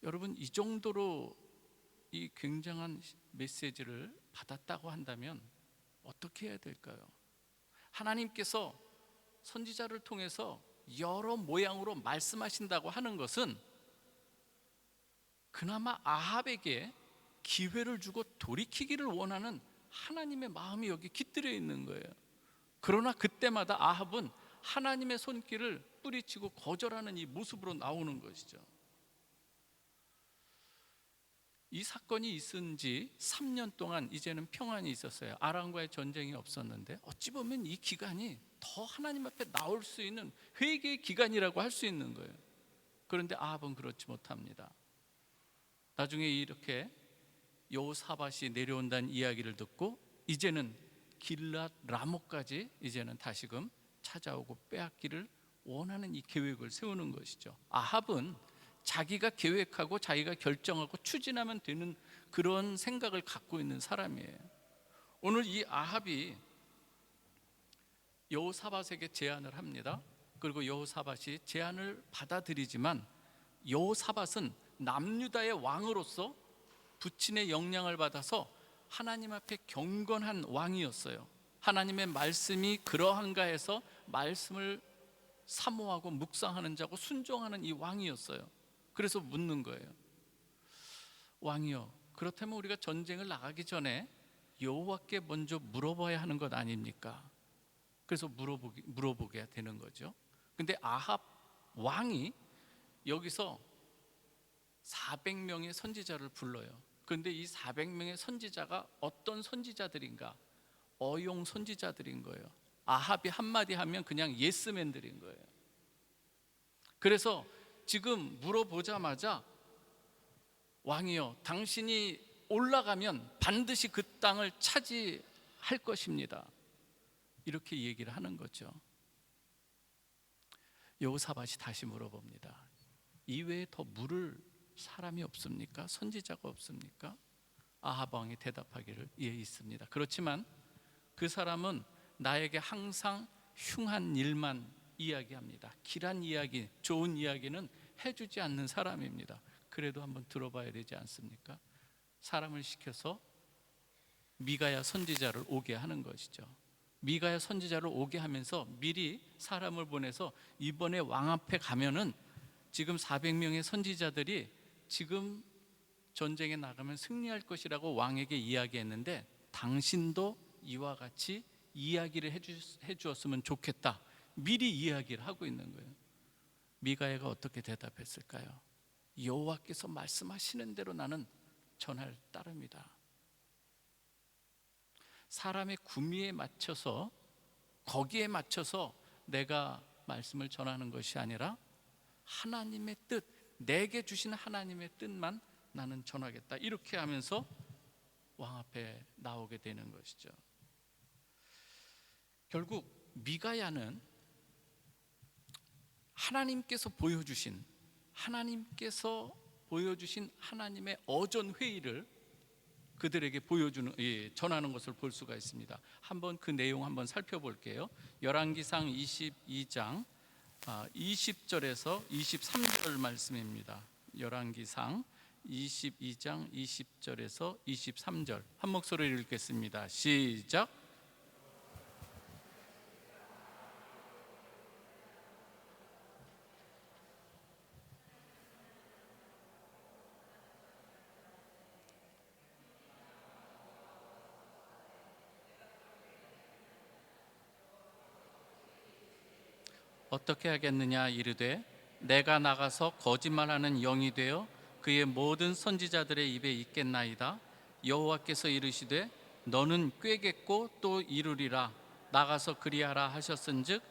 Speaker 4: 여러분, 이 정도로 이 굉장한 메시지를 받았다고 한다면 어떻게 해야 될까요? 하나님께서 선지자를 통해서 여러 모양으로 말씀하신다고 하는 것은 그나마 아합에게 기회를 주고 돌이키기를 원하는 하나님의 마음이 여기 깃들여 있는 거예요. 그러나 그때마다 아합은 하나님의 손길을 뿌리치고 거절하는 이 모습으로 나오는 것이죠. 이 사건이 있은 지 3년 동안 이제는 평안이 있었어요. 아람과의 전쟁이 없었는데 어찌 보면 이 기간이 더 하나님 앞에 나올 수 있는 회개의 기간이라고 할 수 있는 거예요. 그런데 아합은 그렇지 못합니다. 나중에 이렇게 여호사밧이 내려온다는 이야기를 듣고 이제는 길랏 라모까지 이제는 다시금 찾아오고 빼앗기를 원하는 이 계획을 세우는 것이죠. 아합은 자기가 계획하고 자기가 결정하고 추진하면 되는 그런 생각을 갖고 있는 사람이에요. 오늘 이 아합이 여호사밧에게 제안을 합니다. 그리고 여호사밧이 제안을 받아들이지만 여호사밧은 남유다의 왕으로서 부친의 영향을 받아서 하나님 앞에 경건한 왕이었어요. 하나님의 말씀이 그러한가 해서 말씀을 사모하고 묵상하는 자고 순종하는 이 왕이었어요. 그래서 묻는 거예요. 왕이여, 그렇다면 우리가 전쟁을 나가기 전에 여호와께 먼저 물어봐야 하는 것 아닙니까? 그래서 물어보게 되는 거죠. 근데 아합 왕이 여기서 400명의 선지자를 불러요. 그런데 이 400명의 선지자가 어떤 선지자들인가? 어용 선지자들인 거예요. 아합이 한마디 하면 그냥 예스맨들인 거예요. 그래서 지금 물어보자마자 왕이여, 당신이 올라가면 반드시 그 땅을 차지할 것입니다, 이렇게 얘기를 하는 거죠. 여호사밧이 다시 물어봅니다. 이외에 더 물을 사람이 없습니까? 선지자가 없습니까? 아합 왕이 대답하기를 예, 있습니다. 그렇지만 그 사람은 나에게 항상 흉한 일만 이야기합니다. 길한 이야기, 좋은 이야기는 해주지 않는 사람입니다. 그래도 한번 들어봐야 되지 않습니까? 사람을 시켜서 미가야 선지자를 오게 하는 것이죠. 미가야 선지자를 오게 하면서 미리 사람을 보내서 이번에 왕 앞에 가면은 지금 400명의 선지자들이 지금 전쟁에 나가면 승리할 것이라고 왕에게 이야기했는데 당신도 이와 같이 이야기를 해주었으면 좋겠다, 미리 이야기를 하고 있는 거예요. 미가야가 어떻게 대답했을까요? 여호와께서 말씀하시는 대로 나는 전할 따름이다. 사람의 구미에 맞춰서, 거기에 맞춰서 내가 말씀을 전하는 것이 아니라 하나님의 뜻, 내게 주신 하나님의 뜻만 나는 전하겠다, 이렇게 하면서 왕 앞에 나오게 되는 것이죠. 결국 미가야는 하나님께서 보여주신 하나님의 어전 회의를 그들에게 전하는 것을 볼 수가 있습니다. 한번 그 내용 한번 살펴볼게요. 열왕기상 22장 20절에서 23절 말씀입니다. 열왕기상 22장 20절에서 23절 한 목소리를 읽겠습니다. 시작. 어떻게 하겠느냐 이르되 내가 나가서 거짓말하는 영이 되어 그의 모든 선지자들의 입에 있겠나이다. 여호와께서 이르시되 너는 꾀겠고 또 이루리라. 나가서 그리하라 하셨은즉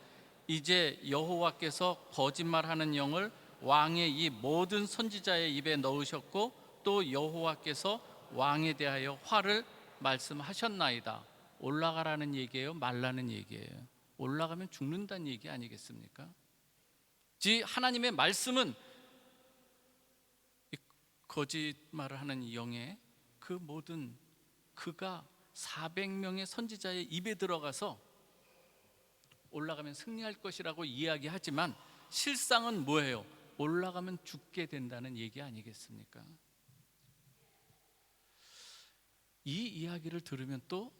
Speaker 4: 이제 여호와께서 거짓말하는 영을 왕의 이 모든 선지자의 입에 넣으셨고 또 여호와께서 왕에 대하여 화를 말씀하셨나이다. 올라가라는 얘기예요, 말라는 얘기예요? 올라가면 죽는다는 얘기 아니겠습니까? 즉 하나님의 말씀은 거짓말을 하는 이 영의 그 모든 그가 400명의 선지자의 입에 들어가서 올라가면 승리할 것이라고 이야기하지만 실상은 뭐예요? 올라가면 죽게 된다는 얘기 아니겠습니까? 이 이야기를 들으면 또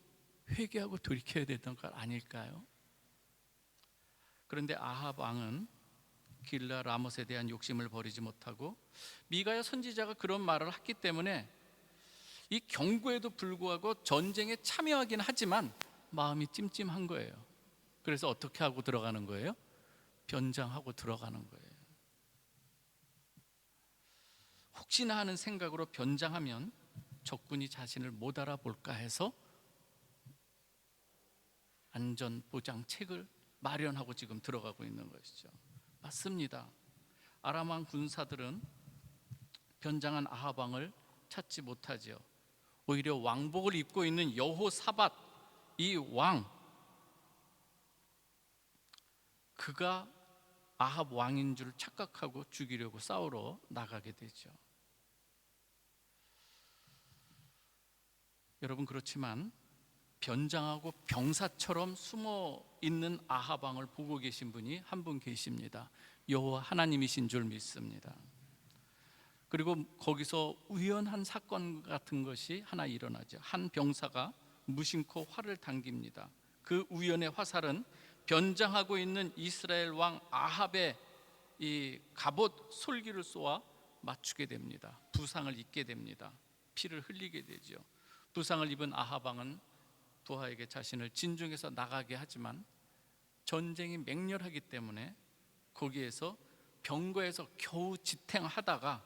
Speaker 4: 회개하고 돌이켜야 되던 것 아닐까요? 그런데 아합 왕은 길라 라못에 대한 욕심을 버리지 못하고 미가야 선지자가 그런 말을 했기 때문에 이 경고에도 불구하고 전쟁에 참여하긴 하지만 마음이 찜찜한 거예요. 그래서 어떻게 하고 들어가는 거예요? 변장하고 들어가는 거예요. 혹시나 하는 생각으로 변장하면 적군이 자신을 못 알아볼까 해서 안전보장책을 마련하고 지금 들어가고 있는 것이죠. 맞습니다. 아람 왕 군사들은 변장한 아합 왕을 찾지 못하죠. 오히려 왕복을 입고 있는 여호사밧 이 왕, 그가 아합 왕인 줄 착각하고 죽이려고 싸우러 나가게 되죠. 여러분, 그렇지만 변장하고 병사처럼 숨어 있는 아합 왕을 보고 계신 분이 한 분 계십니다. 여호와 하나님이신 줄 믿습니다. 그리고 거기서 우연한 사건 같은 것이 하나 일어나죠. 한 병사가 무심코 활을 당깁니다. 그 우연의 화살은 변장하고 있는 이스라엘 왕 아합의 이 갑옷 솔기를 쏘아 맞추게 됩니다. 부상을 입게 됩니다. 피를 흘리게 되죠. 부상을 입은 아합 왕은 부하에게 자신을 진중해서 나가게 하지만 전쟁이 맹렬하기 때문에 거기에서 병거에서 겨우 지탱하다가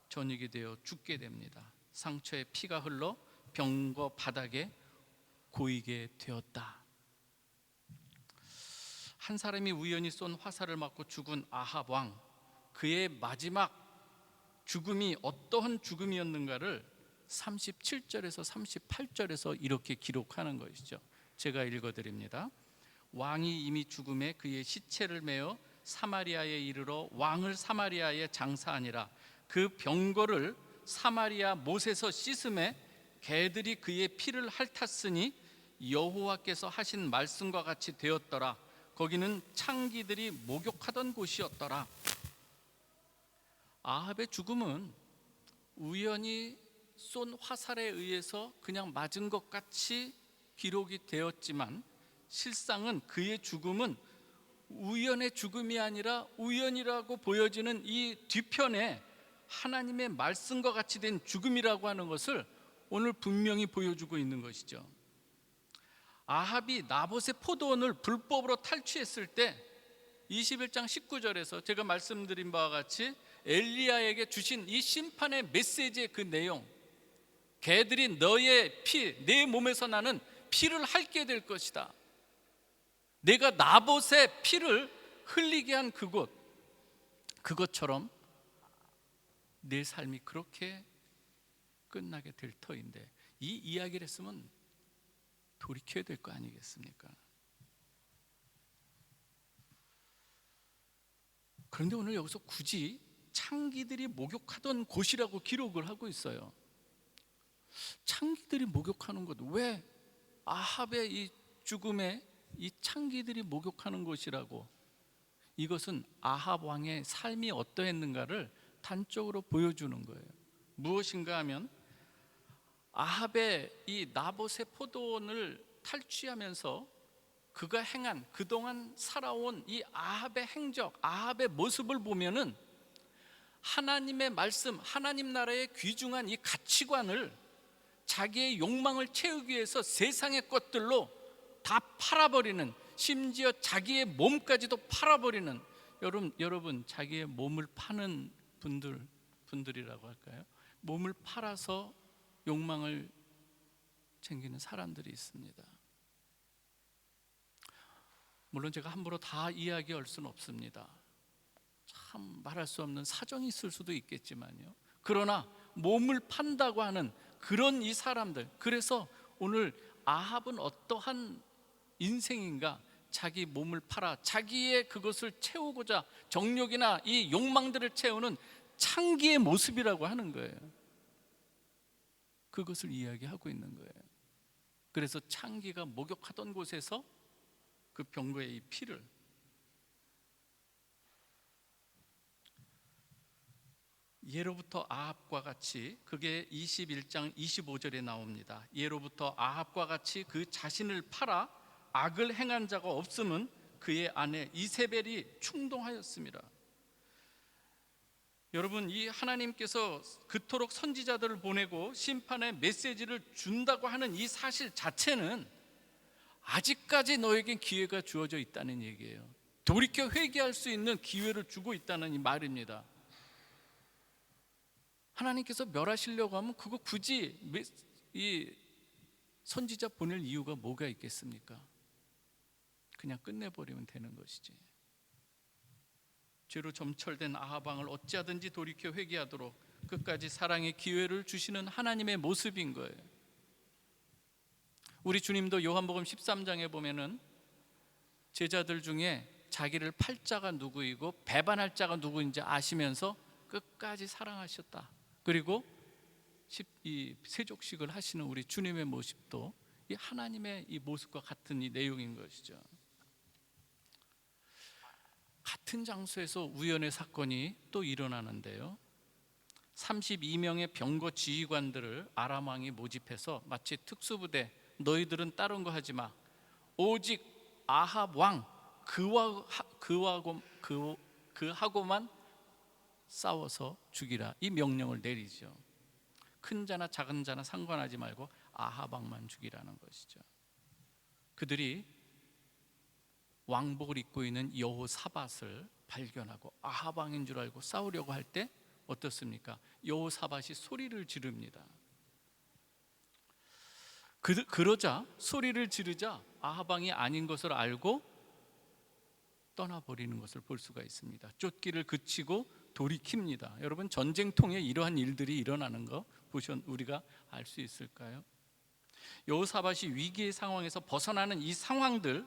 Speaker 4: 전역이 되어 죽게 됩니다. 상처에 피가 흘러 병거 바닥에 고이게 되었다. 한 사람이 우연히 쏜 화살을 맞고 죽은 아합 왕, 그의 마지막 죽음이 어떠한 죽음이었는가를 37절에서 38절에서 이렇게 기록하는 것이죠. 제가 읽어드립니다. 왕이 이미 죽음에 그의 시체를 메어 사마리아에 이르러 왕을 사마리아에 장사하니라. 그 병거를 사마리아 못에서 씻음에 개들이 그의 피를 핥았으니 여호와께서 하신 말씀과 같이 되었더라. 거기는 창기들이 목욕하던 곳이었더라. 아합의 죽음은 우연히 쏜 화살에 의해서 그냥 맞은 것 같이 기록이 되었지만 실상은 그의 죽음은 우연의 죽음이 아니라 우연이라고 보여지는 이 뒤편에 하나님의 말씀과 같이 된 죽음이라고 하는 것을 오늘 분명히 보여주고 있는 것이죠. 아합이 나봇의 포도원을 불법으로 탈취했을 때 21장 19절에서 제가 말씀드린 바와 같이 엘리야에게 주신 이 심판의 메시지의 그 내용, 개들이 너의 피, 내 몸에서 나는 피를 핥게 될 것이다. 내가 나봇의 피를 흘리게 한 그곳, 그것처럼 내 삶이 그렇게 끝나게 될 터인데 이 이야기를 했으면 돌이켜야 될 거 아니겠습니까? 그런데 오늘 여기서 굳이 창기들이 목욕하던 곳이라고 기록을 하고 있어요. 창기들이 목욕하는 곳, 왜 아합의 이 죽음에 이 창기들이 목욕하는 곳이라고? 이것은 아합 왕의 삶이 어떠했는가를 단적으로 보여주는 거예요. 무엇인가 하면 아합의 이 나봇의 포도원을 탈취하면서 그가 행한 그동안 살아온 이 아합의 행적, 아합의 모습을 보면은 하나님의 말씀, 하나님 나라의 귀중한 이 가치관을 자기의 욕망을 채우기 위해서 세상의 것들로 다 팔아버리는 심지어 자기의 몸까지도 팔아버리는, 여러분 자기의 몸을 파는 분들이라고 할까요? 몸을 팔아서 욕망을 챙기는 사람들이 있습니다. 물론 제가 함부로 다 이야기할 수는 없습니다. 참 말할 수 없는 사정이 있을 수도 있겠지만요. 그러나 몸을 판다고 하는 그런 이 사람들, 그래서 오늘 아합은 어떠한 인생인가? 자기 몸을 팔아 자기의 그것을 채우고자 정욕이나 이 욕망들을 채우는 창기의 모습이라고 하는 거예요. 그것을 이야기하고 있는 거예요. 그래서 창기가 목욕하던 곳에서 그 병거의 이 피를, 예로부터 아합과 같이, 그게 21장 25절에 나옵니다. 예로부터 아합과 같이 그 자신을 팔아 악을 행한 자가 없음은 그의 아내 이세벨이 충동하였습니다. 여러분, 이 하나님께서 그토록 선지자들을 보내고 심판의 메시지를 준다고 하는 이 사실 자체는 아직까지 너에겐 기회가 주어져 있다는 얘기예요. 돌이켜 회개할 수 있는 기회를 주고 있다는 이 말입니다. 하나님께서 멸하시려고 하면 그거 굳이 이 선지자 보낼 이유가 뭐가 있겠습니까? 그냥 끝내버리면 되는 것이지. 죄로 점철된 아합 왕을 어찌하든지 돌이켜 회개하도록 끝까지 사랑의 기회를 주시는 하나님의 모습인 거예요. 우리 주님도 요한복음 13장에 보면은 제자들 중에 자기를 팔 자가 누구이고 배반할 자가 누구인지 아시면서 끝까지 사랑하셨다. 그리고 이 세족식을 하시는 우리 주님의 모습도 이 하나님의 이 모습과 같은 이 내용인 것이죠. 같은 장소에서 우연의 사건이 또 일어나는데요. 32명의 병거 지휘관들을 아람 왕이 모집해서 마치 특수부대, 너희들은 다른 거 하지 마, 오직 아합 왕 그하고만 싸워서 죽이라, 이 명령을 내리죠. 큰 자나 작은 자나 상관하지 말고 아합 왕만 죽이라는 것이죠. 그들이 왕복을 입고 있는 여호사밧을 발견하고 아합 왕인 줄 알고 싸우려고 할 때 어떻습니까? 여호사밧이 소리를 지릅니다. 그러자 소리를 지르자 아합 왕이 아닌 것을 알고 떠나버리는 것을 볼 수가 있습니다. 쫓기를 그치고 돌이킵니다. 여러분, 전쟁통에 이러한 일들이 일어나는 거 우리가 알 수 있을까요? 여호사밧이 위기의 상황에서 벗어나는 이 상황들,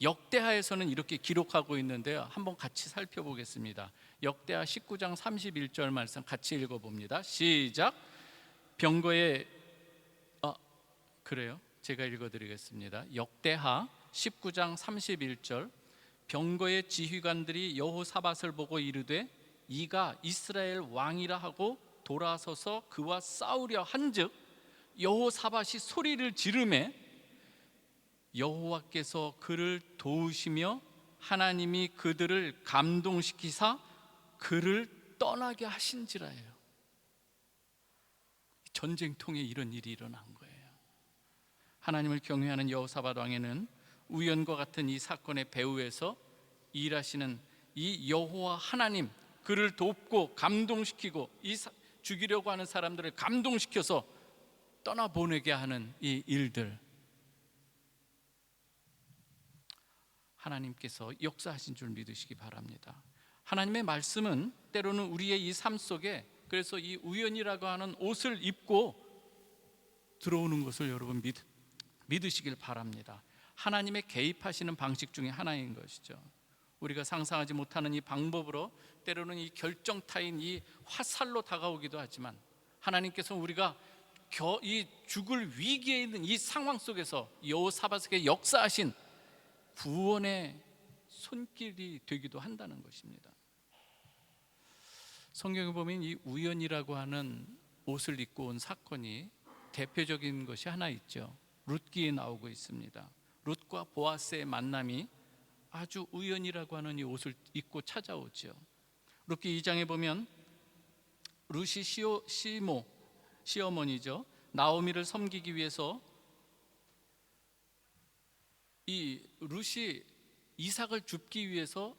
Speaker 4: 역대하에서는 이렇게 기록하고 있는데요. 한번 같이 살펴보겠습니다. 역대하 19장 31절 말씀 같이 읽어봅니다. 시작. 병거의 그래요? 제가 읽어드리겠습니다. 역대하 19장 31절. 병거의 지휘관들이 여호사밧을 보고 이르되 이가 이스라엘 왕이라 하고 돌아서서 그와 싸우려 한즉 여호사밧이 소리를 지르매 여호와께서 그를 도우시며 하나님이 그들을 감동시키사 그를 떠나게 하신지라예요. 전쟁통에 이런 일이 일어난 거예요. 하나님을 경외하는 여호사밧 왕에는 우연과 같은 이 사건의 배후에서 일하시는 이 여호와 하나님, 그를 돕고 감동시키고 죽이려고 하는 사람들을 감동시켜서 떠나보내게 하는 이 일들, 하나님께서 역사하신 줄 믿으시기 바랍니다. 하나님의 말씀은 때로는 우리의 이 삶 속에, 그래서 이 우연이라고 하는 옷을 입고 들어오는 것을 여러분 믿으시길 바랍니다. 하나님의 개입하시는 방식 중에 하나인 것이죠. 우리가 상상하지 못하는 이 방법으로 때로는 이 결정타인 이 화살로 다가오기도 하지만, 하나님께서 우리가 이 죽을 위기에 있는 이 상황 속에서 여호사밧에게 역사하신 구원의 손길이 되기도 한다는 것입니다. 성경에 보면 이 우연이라고 하는 옷을 입고 온 사건이 대표적인 것이 하나 있죠. 룻기에 나오고 있습니다. 룻과 보아스의 만남이 아주 우연이라고 하는 이 옷을 입고 찾아오죠. 룻기 2장에 보면 룻이 시어머니죠. 나오미를 섬기기 위해서 이 룻이 이삭을 줍기 위해서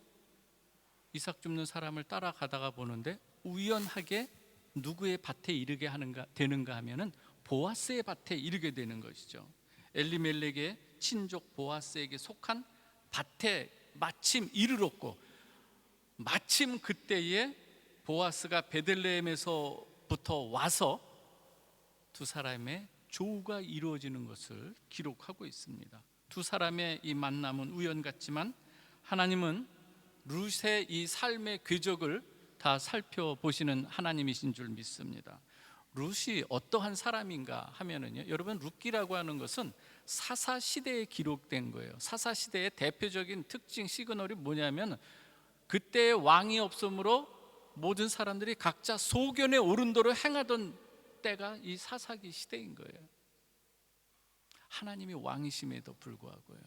Speaker 4: 이삭 줍는 사람을 따라가다가 보는데 우연하게 누구의 밭에 이르게 되는가 하면은 보아스의 밭에 이르게 되는 것이죠. 엘리멜렉의 친족 보아스에게 속한 밭에 마침 이르렀고, 마침 그때에 보아스가 베들레헴에서부터 와서 두 사람의 조우가 이루어지는 것을 기록하고 있습니다. 두 사람의 이 만남은 우연 같지만 하나님은 룻의 이 삶의 궤적을 다 살펴보시는 하나님이신 줄 믿습니다. 룻이 어떠한 사람인가 하면은요, 여러분, 룻기라고 하는 것은 사사 시대에 기록된 거예요. 사사 시대의 대표적인 특징 시그널이 뭐냐면, 그때 왕이 없으므로 모든 사람들이 각자 소견에 오른 대로 행하던 때가 이 사사기 시대인 거예요. 하나님이 왕이심에도 불구하고요,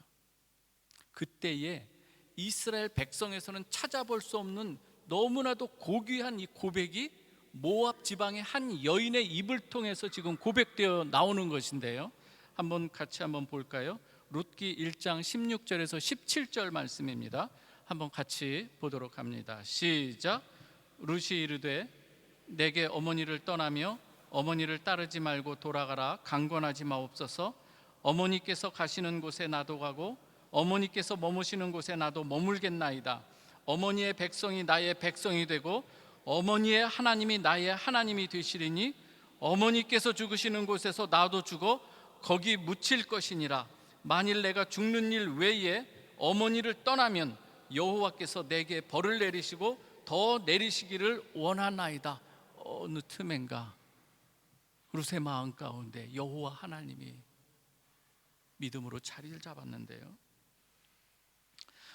Speaker 4: 그때에 이스라엘 백성에서는 찾아볼 수 없는 너무나도 고귀한 이 고백이 모압 지방의 한 여인의 입을 통해서 지금 고백되어 나오는 것인데요, 같이 한번 볼까요? 룻기 1장 16절에서 17절 말씀입니다. 한번 같이 보도록 합니다. 시작. 룻이 이르되 내게 어머니를 떠나며 어머니를 따르지 말고 돌아가라. 강권하지 마옵소서. 어머니께서 가시는 곳에 나도 가고 어머니께서 머무시는 곳에 나도 머물겠나이다. 어머니의 백성이 나의 백성이 되고 어머니의 하나님이 나의 하나님이 되시리니 어머니께서 죽으시는 곳에서 나도 죽어 거기 묻힐 것이니라. 만일 내가 죽는 일 외에 어머니를 떠나면 여호와께서 내게 벌을 내리시고 더 내리시기를 원하나이다. 어느 틈엔가 룻의 마음 가운데 여호와 하나님이 믿음으로 자리를 잡았는데요,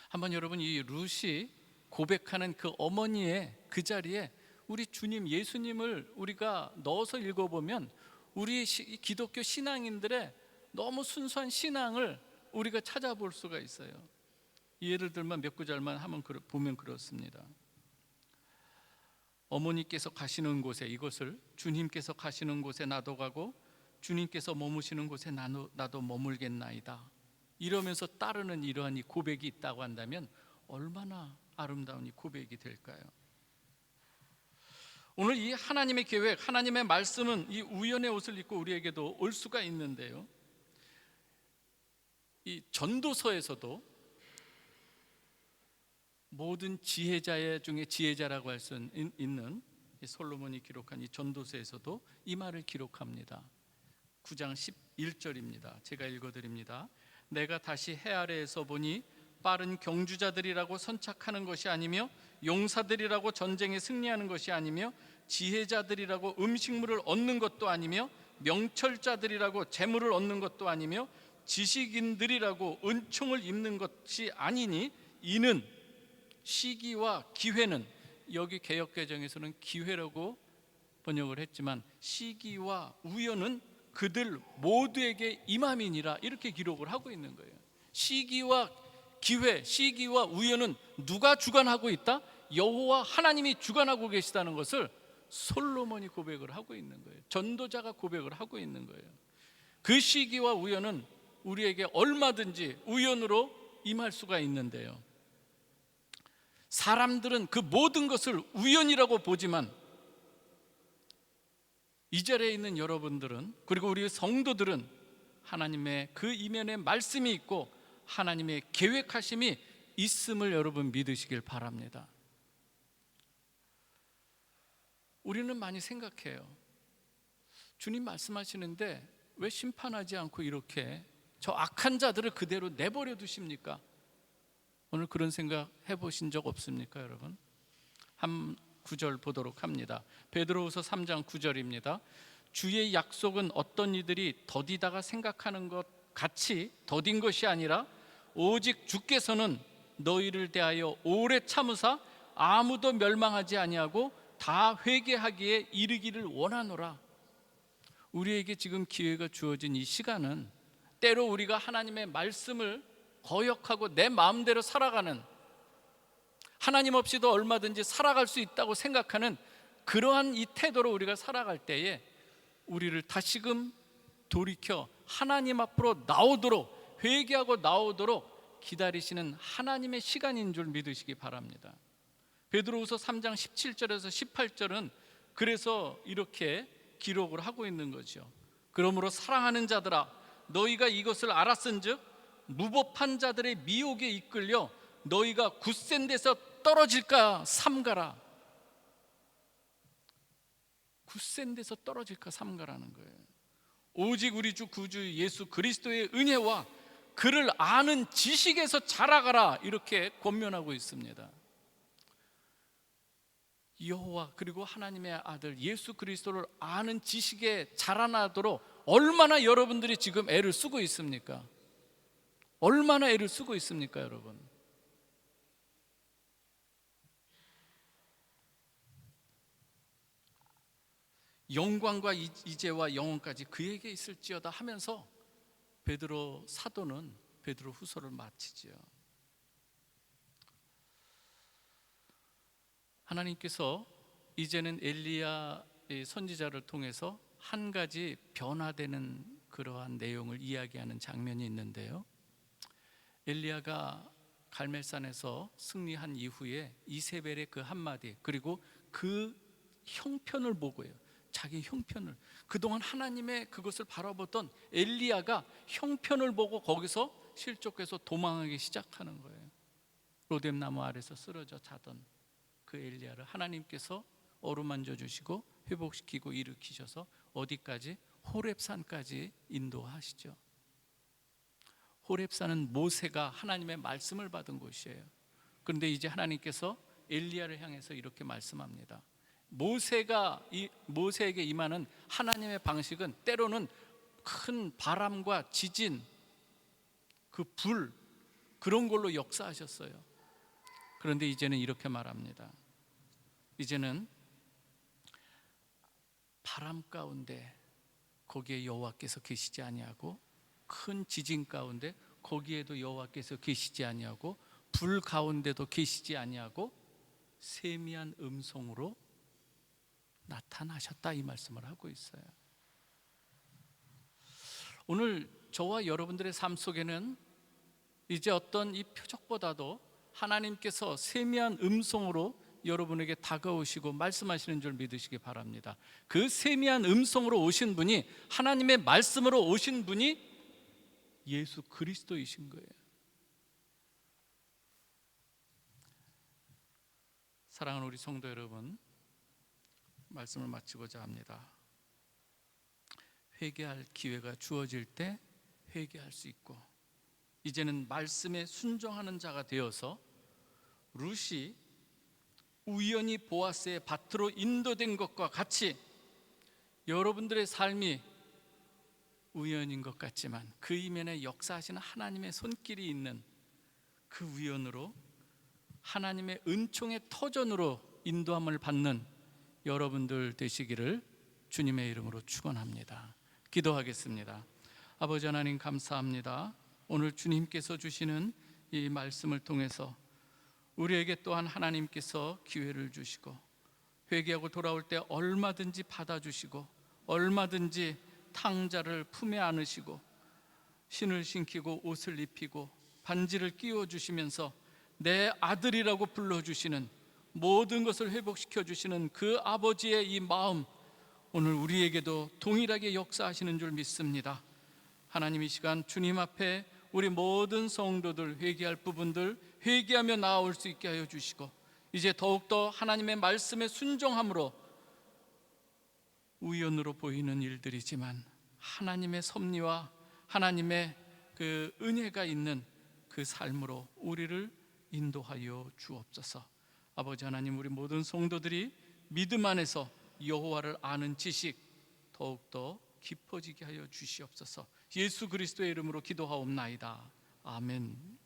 Speaker 4: 한번 여러분, 이 룻이 고백하는 그 어머니의 그 자리에 우리 주님 예수님을 우리가 넣어서 읽어보면 우리 기독교 신앙인들의 너무 순수한 신앙을 우리가 찾아볼 수가 있어요. 예를 들면 몇 구절만 한번 보면 그렇습니다. 어머니께서 가시는 곳에, 이것을 주님께서 가시는 곳에 나도 가고 주님께서 머무시는 곳에 나도 머물겠나이다. 이러면서 따르는 이러한 이 고백이 있다고 한다면 얼마나 아름다운 이 고백이 될까요? 오늘 이 하나님의 계획, 하나님의 말씀은 이 우연의 옷을 입고 우리에게도 올 수가 있는데요, 이 전도서에서도 모든 지혜자 중에 지혜자라고 할 수 있는 솔로몬이 기록한 이 전도서에서도 이 말을 기록합니다. 9장 11절입니다. 제가 읽어드립니다. 내가 다시 해 아래에서 보니 빠른 경주자들이라고 선착하는 것이 아니며 용사들이라고 전쟁에 승리하는 것이 아니며 지혜자들이라고 음식물을 얻는 것도 아니며 명철자들이라고 재물을 얻는 것도 아니며 지식인들이라고 은총을 입는 것이 아니니 이는 시기와 기회는, 여기 개역개정에서는 기회라고 번역을 했지만 시기와 우연은 그들 모두에게 임함이니라, 이렇게 기록을 하고 있는 거예요. 시기와 기회, 시기와 우연은 누가 주관하고 있다? 여호와 하나님이 주관하고 계시다는 것을 솔로몬이 고백을 하고 있는 거예요. 전도자가 고백을 하고 있는 거예요. 그 시기와 우연은 우리에게 얼마든지 우연으로 임할 수가 있는데요, 사람들은 그 모든 것을 우연이라고 보지만 이 자리에 있는 여러분들은, 그리고 우리 성도들은 하나님의 그 이면에 말씀이 있고 하나님의 계획하심이 있음을 여러분 믿으시길 바랍니다. 우리는 많이 생각해요. 주님 말씀하시는데 왜 심판하지 않고 이렇게 저 악한 자들을 그대로 내버려 두십니까? 오늘 그런 생각 해보신 적 없습니까, 여러분? 한 구절 보도록 합니다. 베드로후서 3장 9절입니다. 주의 약속은 어떤 이들이 더디다가 생각하는 것 같이 더딘 것이 아니라 오직 주께서는 너희를 대하여 오래 참으사 아무도 멸망하지 아니하고 다 회개하기에 이르기를 원하노라. 우리에게 지금 기회가 주어진 이 시간은 때로 우리가 하나님의 말씀을 거역하고 내 마음대로 살아가는, 하나님 없이도 얼마든지 살아갈 수 있다고 생각하는 그러한 이 태도로 우리가 살아갈 때에 우리를 다시금 돌이켜 하나님 앞으로 나오도록, 회개하고 나오도록 기다리시는 하나님의 시간인 줄 믿으시기 바랍니다. 베드로후서 3장 17절에서 18절은 그래서 이렇게 기록을 하고 있는 거죠. 그러므로 사랑하는 자들아, 너희가 이것을 알았은즉 무법한 자들의 미혹에 이끌려 너희가 굳센 데서 떨어질까 삼가라. 굳센 데서 떨어질까 삼가라는 거예요. 오직 우리 주 구주 예수 그리스도의 은혜와 그를 아는 지식에서 자라가라, 이렇게 권면하고 있습니다. 여호와 그리고 하나님의 아들 예수 그리스도를 아는 지식에 자라나도록 얼마나 여러분들이 지금 애를 쓰고 있습니까? 얼마나 애를 쓰고 있습니까, 여러분? 영광과 이제와 영원까지 그에게 있을지어다 하면서 베드로 사도는 베드로 후서를 마치지요. 하나님께서 이제는 엘리야의 선지자를 통해서 한 가지 변화되는 그러한 내용을 이야기하는 장면이 있는데요. 엘리야가 갈멜산에서 승리한 이후에 이세벨의 그 한마디, 그리고 그 형편을 보고요, 자기 형편을, 그동안 하나님의 그것을 바라보던 엘리야가 형편을 보고 거기서 실족해서 도망하기 시작하는 거예요. 로뎀나무 아래서 쓰러져 자던 그 엘리야를 하나님께서 어루만져 주시고 회복시키고 일으키셔서 어디까지? 호렙산까지 인도하시죠. 호렙산은 모세가 하나님의 말씀을 받은 곳이에요. 그런데 이제 하나님께서 엘리야를 향해서 이렇게 말씀합니다. 모세에게 임하는 하나님의 방식은 때로는 큰 바람과 지진, 그 불, 그런 걸로 역사하셨어요. 그런데 이제는 이렇게 말합니다. 이제는 바람 가운데 거기에 여호와께서 계시지 아니하고, 큰 지진 가운데 거기에도 여호와께서 계시지 아니하고, 불 가운데도 계시지 아니하고 세미한 음성으로 나타나셨다, 이 말씀을 하고 있어요. 오늘 저와 여러분들의 삶 속에는 이제 어떤 이 표적보다도 하나님께서 세미한 음성으로 여러분에게 다가오시고 말씀하시는 줄 믿으시기 바랍니다. 그 세미한 음성으로 오신 분이, 하나님의 말씀으로 오신 분이 예수 그리스도이신 거예요. 사랑하는 우리 성도 여러분, 말씀을 마치고자 합니다. 회개할 기회가 주어질 때 회개할 수 있고, 이제는 말씀에 순종하는 자가 되어서 룻이 우연히 보아스의 밭으로 인도된 것과 같이 여러분들의 삶이 우연인 것 같지만 그 이면에 역사하시는 하나님의 손길이 있는 그 우연으로 하나님의 은총의 터전으로 인도함을 받는 여러분들 되시기를 주님의 이름으로 축원합니다. 기도하겠습니다. 아버지 하나님, 감사합니다. 오늘 주님께서 주시는 이 말씀을 통해서 우리에게 또한 하나님께서 기회를 주시고, 회개하고 돌아올 때 얼마든지 받아주시고, 얼마든지 탕자를 품에 안으시고 신을 신기고 옷을 입히고 반지를 끼워주시면서 내 아들이라고 불러주시는, 모든 것을 회복시켜 주시는 그 아버지의 이 마음, 오늘 우리에게도 동일하게 역사하시는 줄 믿습니다. 하나님, 이 시간 주님 앞에 우리 모든 성도들 회개할 부분들 회개하며 나아올 수 있게 하여 주시고, 이제 더욱더 하나님의 말씀에 순종함으로 우연으로 보이는 일들이지만 하나님의 섭리와 하나님의 그 은혜가 있는 그 삶으로 우리를 인도하여 주옵소서. 아버지 하나님, 우리 모든 성도들이 믿음 안에서 여호와를 아는 지식 더욱더 깊어지게 하여 주시옵소서. 예수 그리스도의 이름으로 기도하옵나이다. 아멘.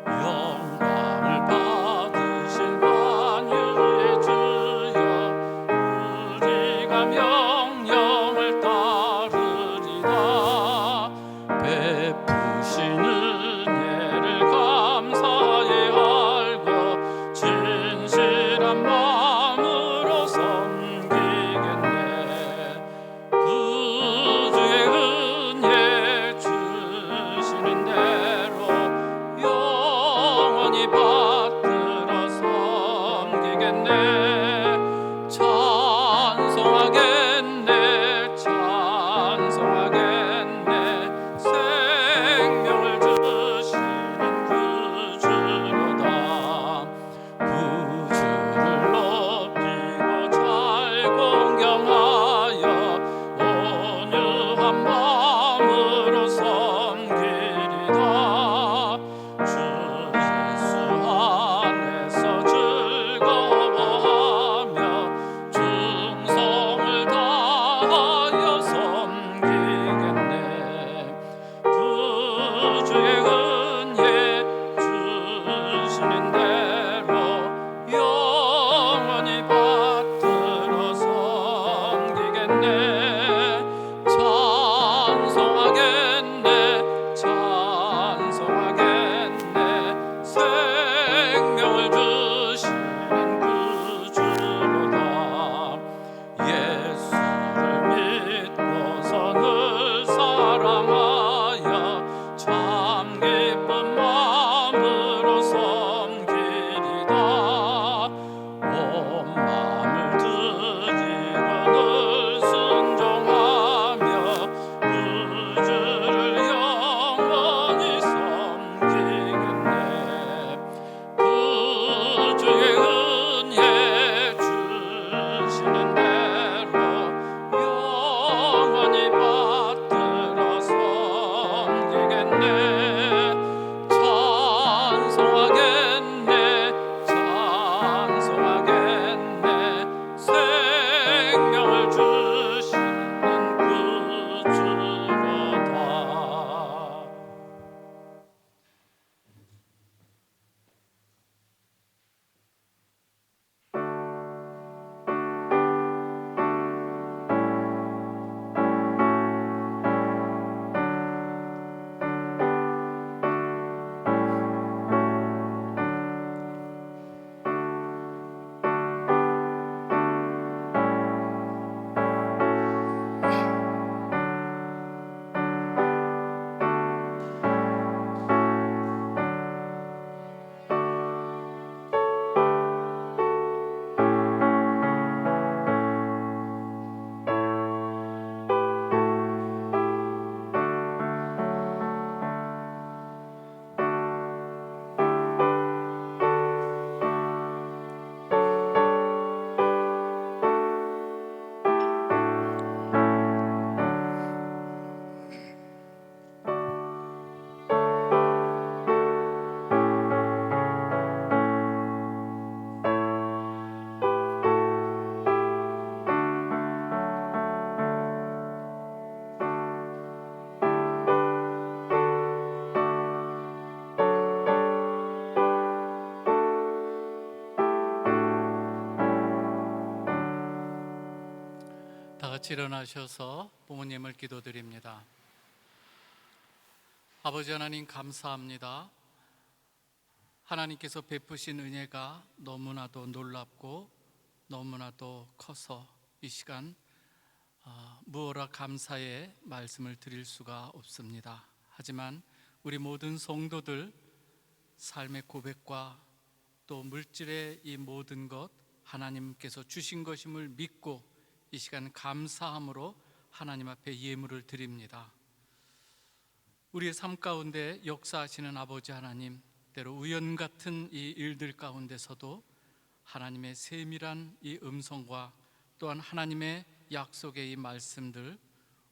Speaker 6: 영광을 받으실 만유의 주여, 우리가 명령을 따르리다. 베푸신 은혜를 감사히 알고 진실한 마음 섬기겠네. 찬송하겠네. 찬송하겠네. 생명을 주시는 구주로다. 구주를 높이고 잘 공경하여 온유한 마음으로 섬기리다. 주 예수 안에서 즐거워하며 충성을 다하여 섬기겠네. 구주의 은혜 주시는 대로 영원히 받들어 섬기겠네. 찬송하겠네. 찬송하겠네. 생명을 주시는 구주로다. 예수를 믿고서 늘 사랑하여 참 기쁜 마음으로 섬기리다. 온 마음을 드리고 늘 순종하며 구주를 영원히 섬기겠네. 구주의 은혜 주시는 대로 영원히 받들어 섬기겠네. 찬송하겠네. 찬송하겠네. 생명을 주시는 구주로다. 다 같이 일어나셔서 부모님을 기도드립니다. 아버지 하나님 감사합니다. 하나님께서 베푸신 은혜가 너무나도 놀랍고 너무나도 커서 이 시간 무어라 감사의 말씀을 드릴 수가 없습니다. 하지만 우리 모든 성도들 삶의 고백과 또 물질의 이 모든 것 하나님께서 주신 것임을 믿고 이 시간 감사함으로 하나님 앞에 예물을 드립니다. 우리의 삶 가운데 역사하시는 아버지 하나님, 때로 우연 같은 이 일들 가운데서도 하나님의 세밀한 이 음성과 또한 하나님의 약속의 이 말씀들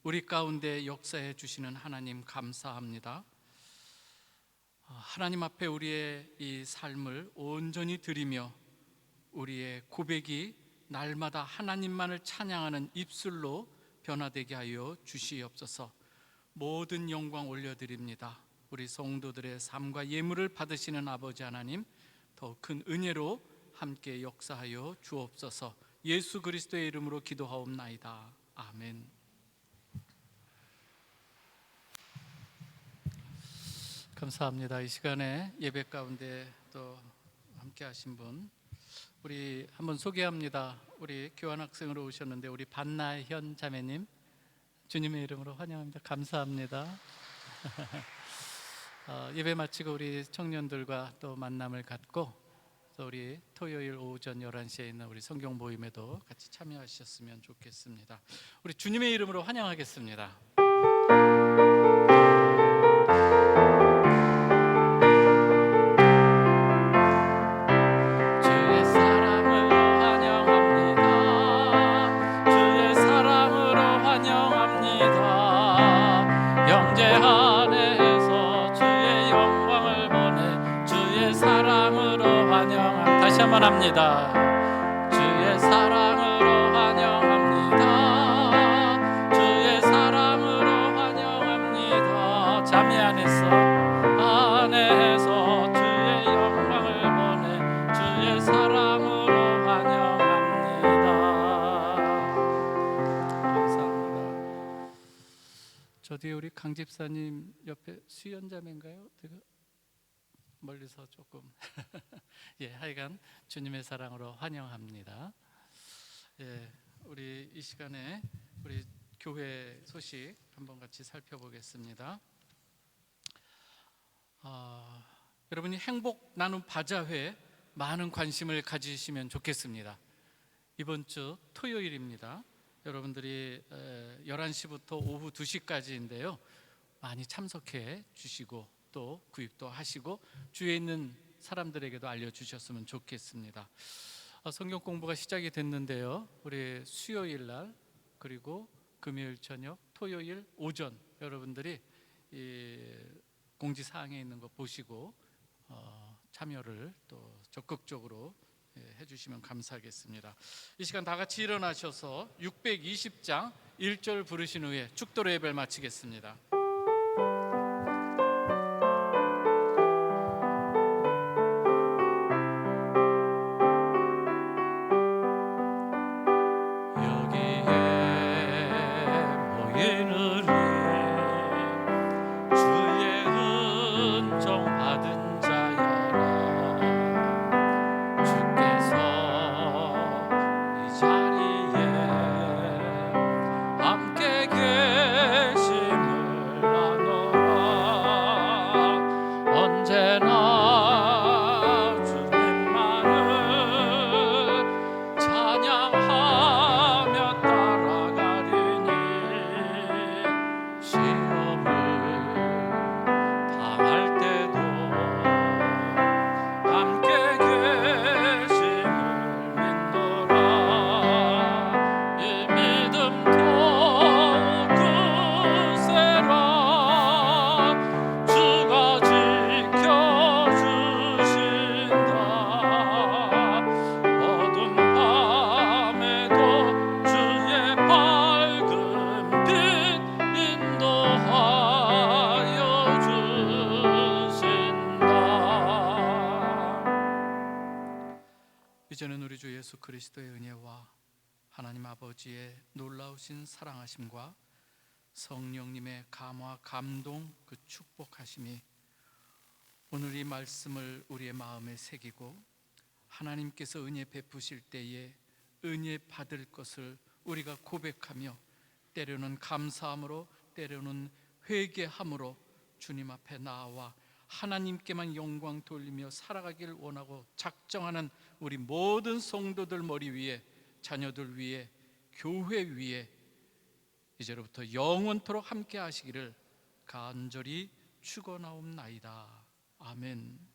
Speaker 6: 우리 가운데 역사해 주시는 하나님 감사합니다. 하나님 앞에 우리의 이 삶을 온전히 드리며 우리의 고백이 날마다 하나님만을 찬양하는 입술로 변화되게 하여 주시옵소서. 모든 영광 올려드립니다. 우리 성도들의 삶과 예물을 받으시는 아버지 하나님, 더 큰 은혜로 함께 역사하여 주옵소서. 예수 그리스도의 이름으로 기도하옵나이다. 아멘. 감사합니다. 이 시간에 예배 가운데 또 함께 하신 분 우리 한번 소개합니다. 우리 교환학생으로 오셨는데 우리 반나현 자매님, 주님의 이름으로 환영합니다. 감사합니다. 예배 마치고 우리 청년들과 또 만남을 갖고
Speaker 4: 또 우리 토요일 오전 11시에 있는 우리 성경 모임에도 같이 참여하셨으면 좋겠습니다. 우리 주님의 이름으로 환영하겠습니다. 주의 사랑으로 환영합니다. 주의 사랑으로 환영합니다. 영제 안에서 주의 영광을 보내 주의 사랑으로 환영합니다. 다시 한번 합니다. 주의 사랑으로 환영합니다. 주의 사랑으로 환영합니다. 자매 안에서 주의 영광을 보내 주의 사랑으로 환영합니다. 감사합니다. 저 뒤에 우리 강 집사님 옆에 수연자매인가요? 멀리서 조금 예, 하여간 주님의 사랑으로 환영합니다. 예, 우리 이 시간에 우리 교회 소식 한번 같이 살펴보겠습니다. 여러분이 행복 나눔 바자회에 많은 관심을 가지시면 좋겠습니다. 이번 주 토요일입니다. 여러분들이 11시부터 오후 2시까지인데요. 많이 참석해 주시고 또 구입도 하시고 주위에 있는 사람들에게도 알려주셨으면 좋겠습니다. 성경 공부가 시작이 됐는데요. 우리 수요일 날 그리고 금요일 저녁, 토요일 오전 여러분들이 이 공지사항에 있는 거 보시고 참여를 또 적극적으로 해주시면 감사하겠습니다. 이 시간 다 같이 일어나셔서 620장 1절 부르신 후에 축도로 예배를 마치겠습니다. 이제는 우리 주 예수 그리스도의 은혜와 하나님 아버지의 놀라우신 사랑하심과 성령님의 감화 감동 그 축복하심이 오늘 이 말씀을 우리의 마음에 새기고 하나님께서 은혜 베푸실 때에 은혜 받을 것을 우리가 고백하며 때로는 감사함으로 때로는 회개함으로 주님 앞에 나와 하나님께만 영광 돌리며 살아가길 원하고 작정하는 우리 모든 성도들 머리 위에, 자녀들 위에, 교회 위에 이제로부터 영원토록 함께 하시기를 간절히 축원하옵나이다. 아멘.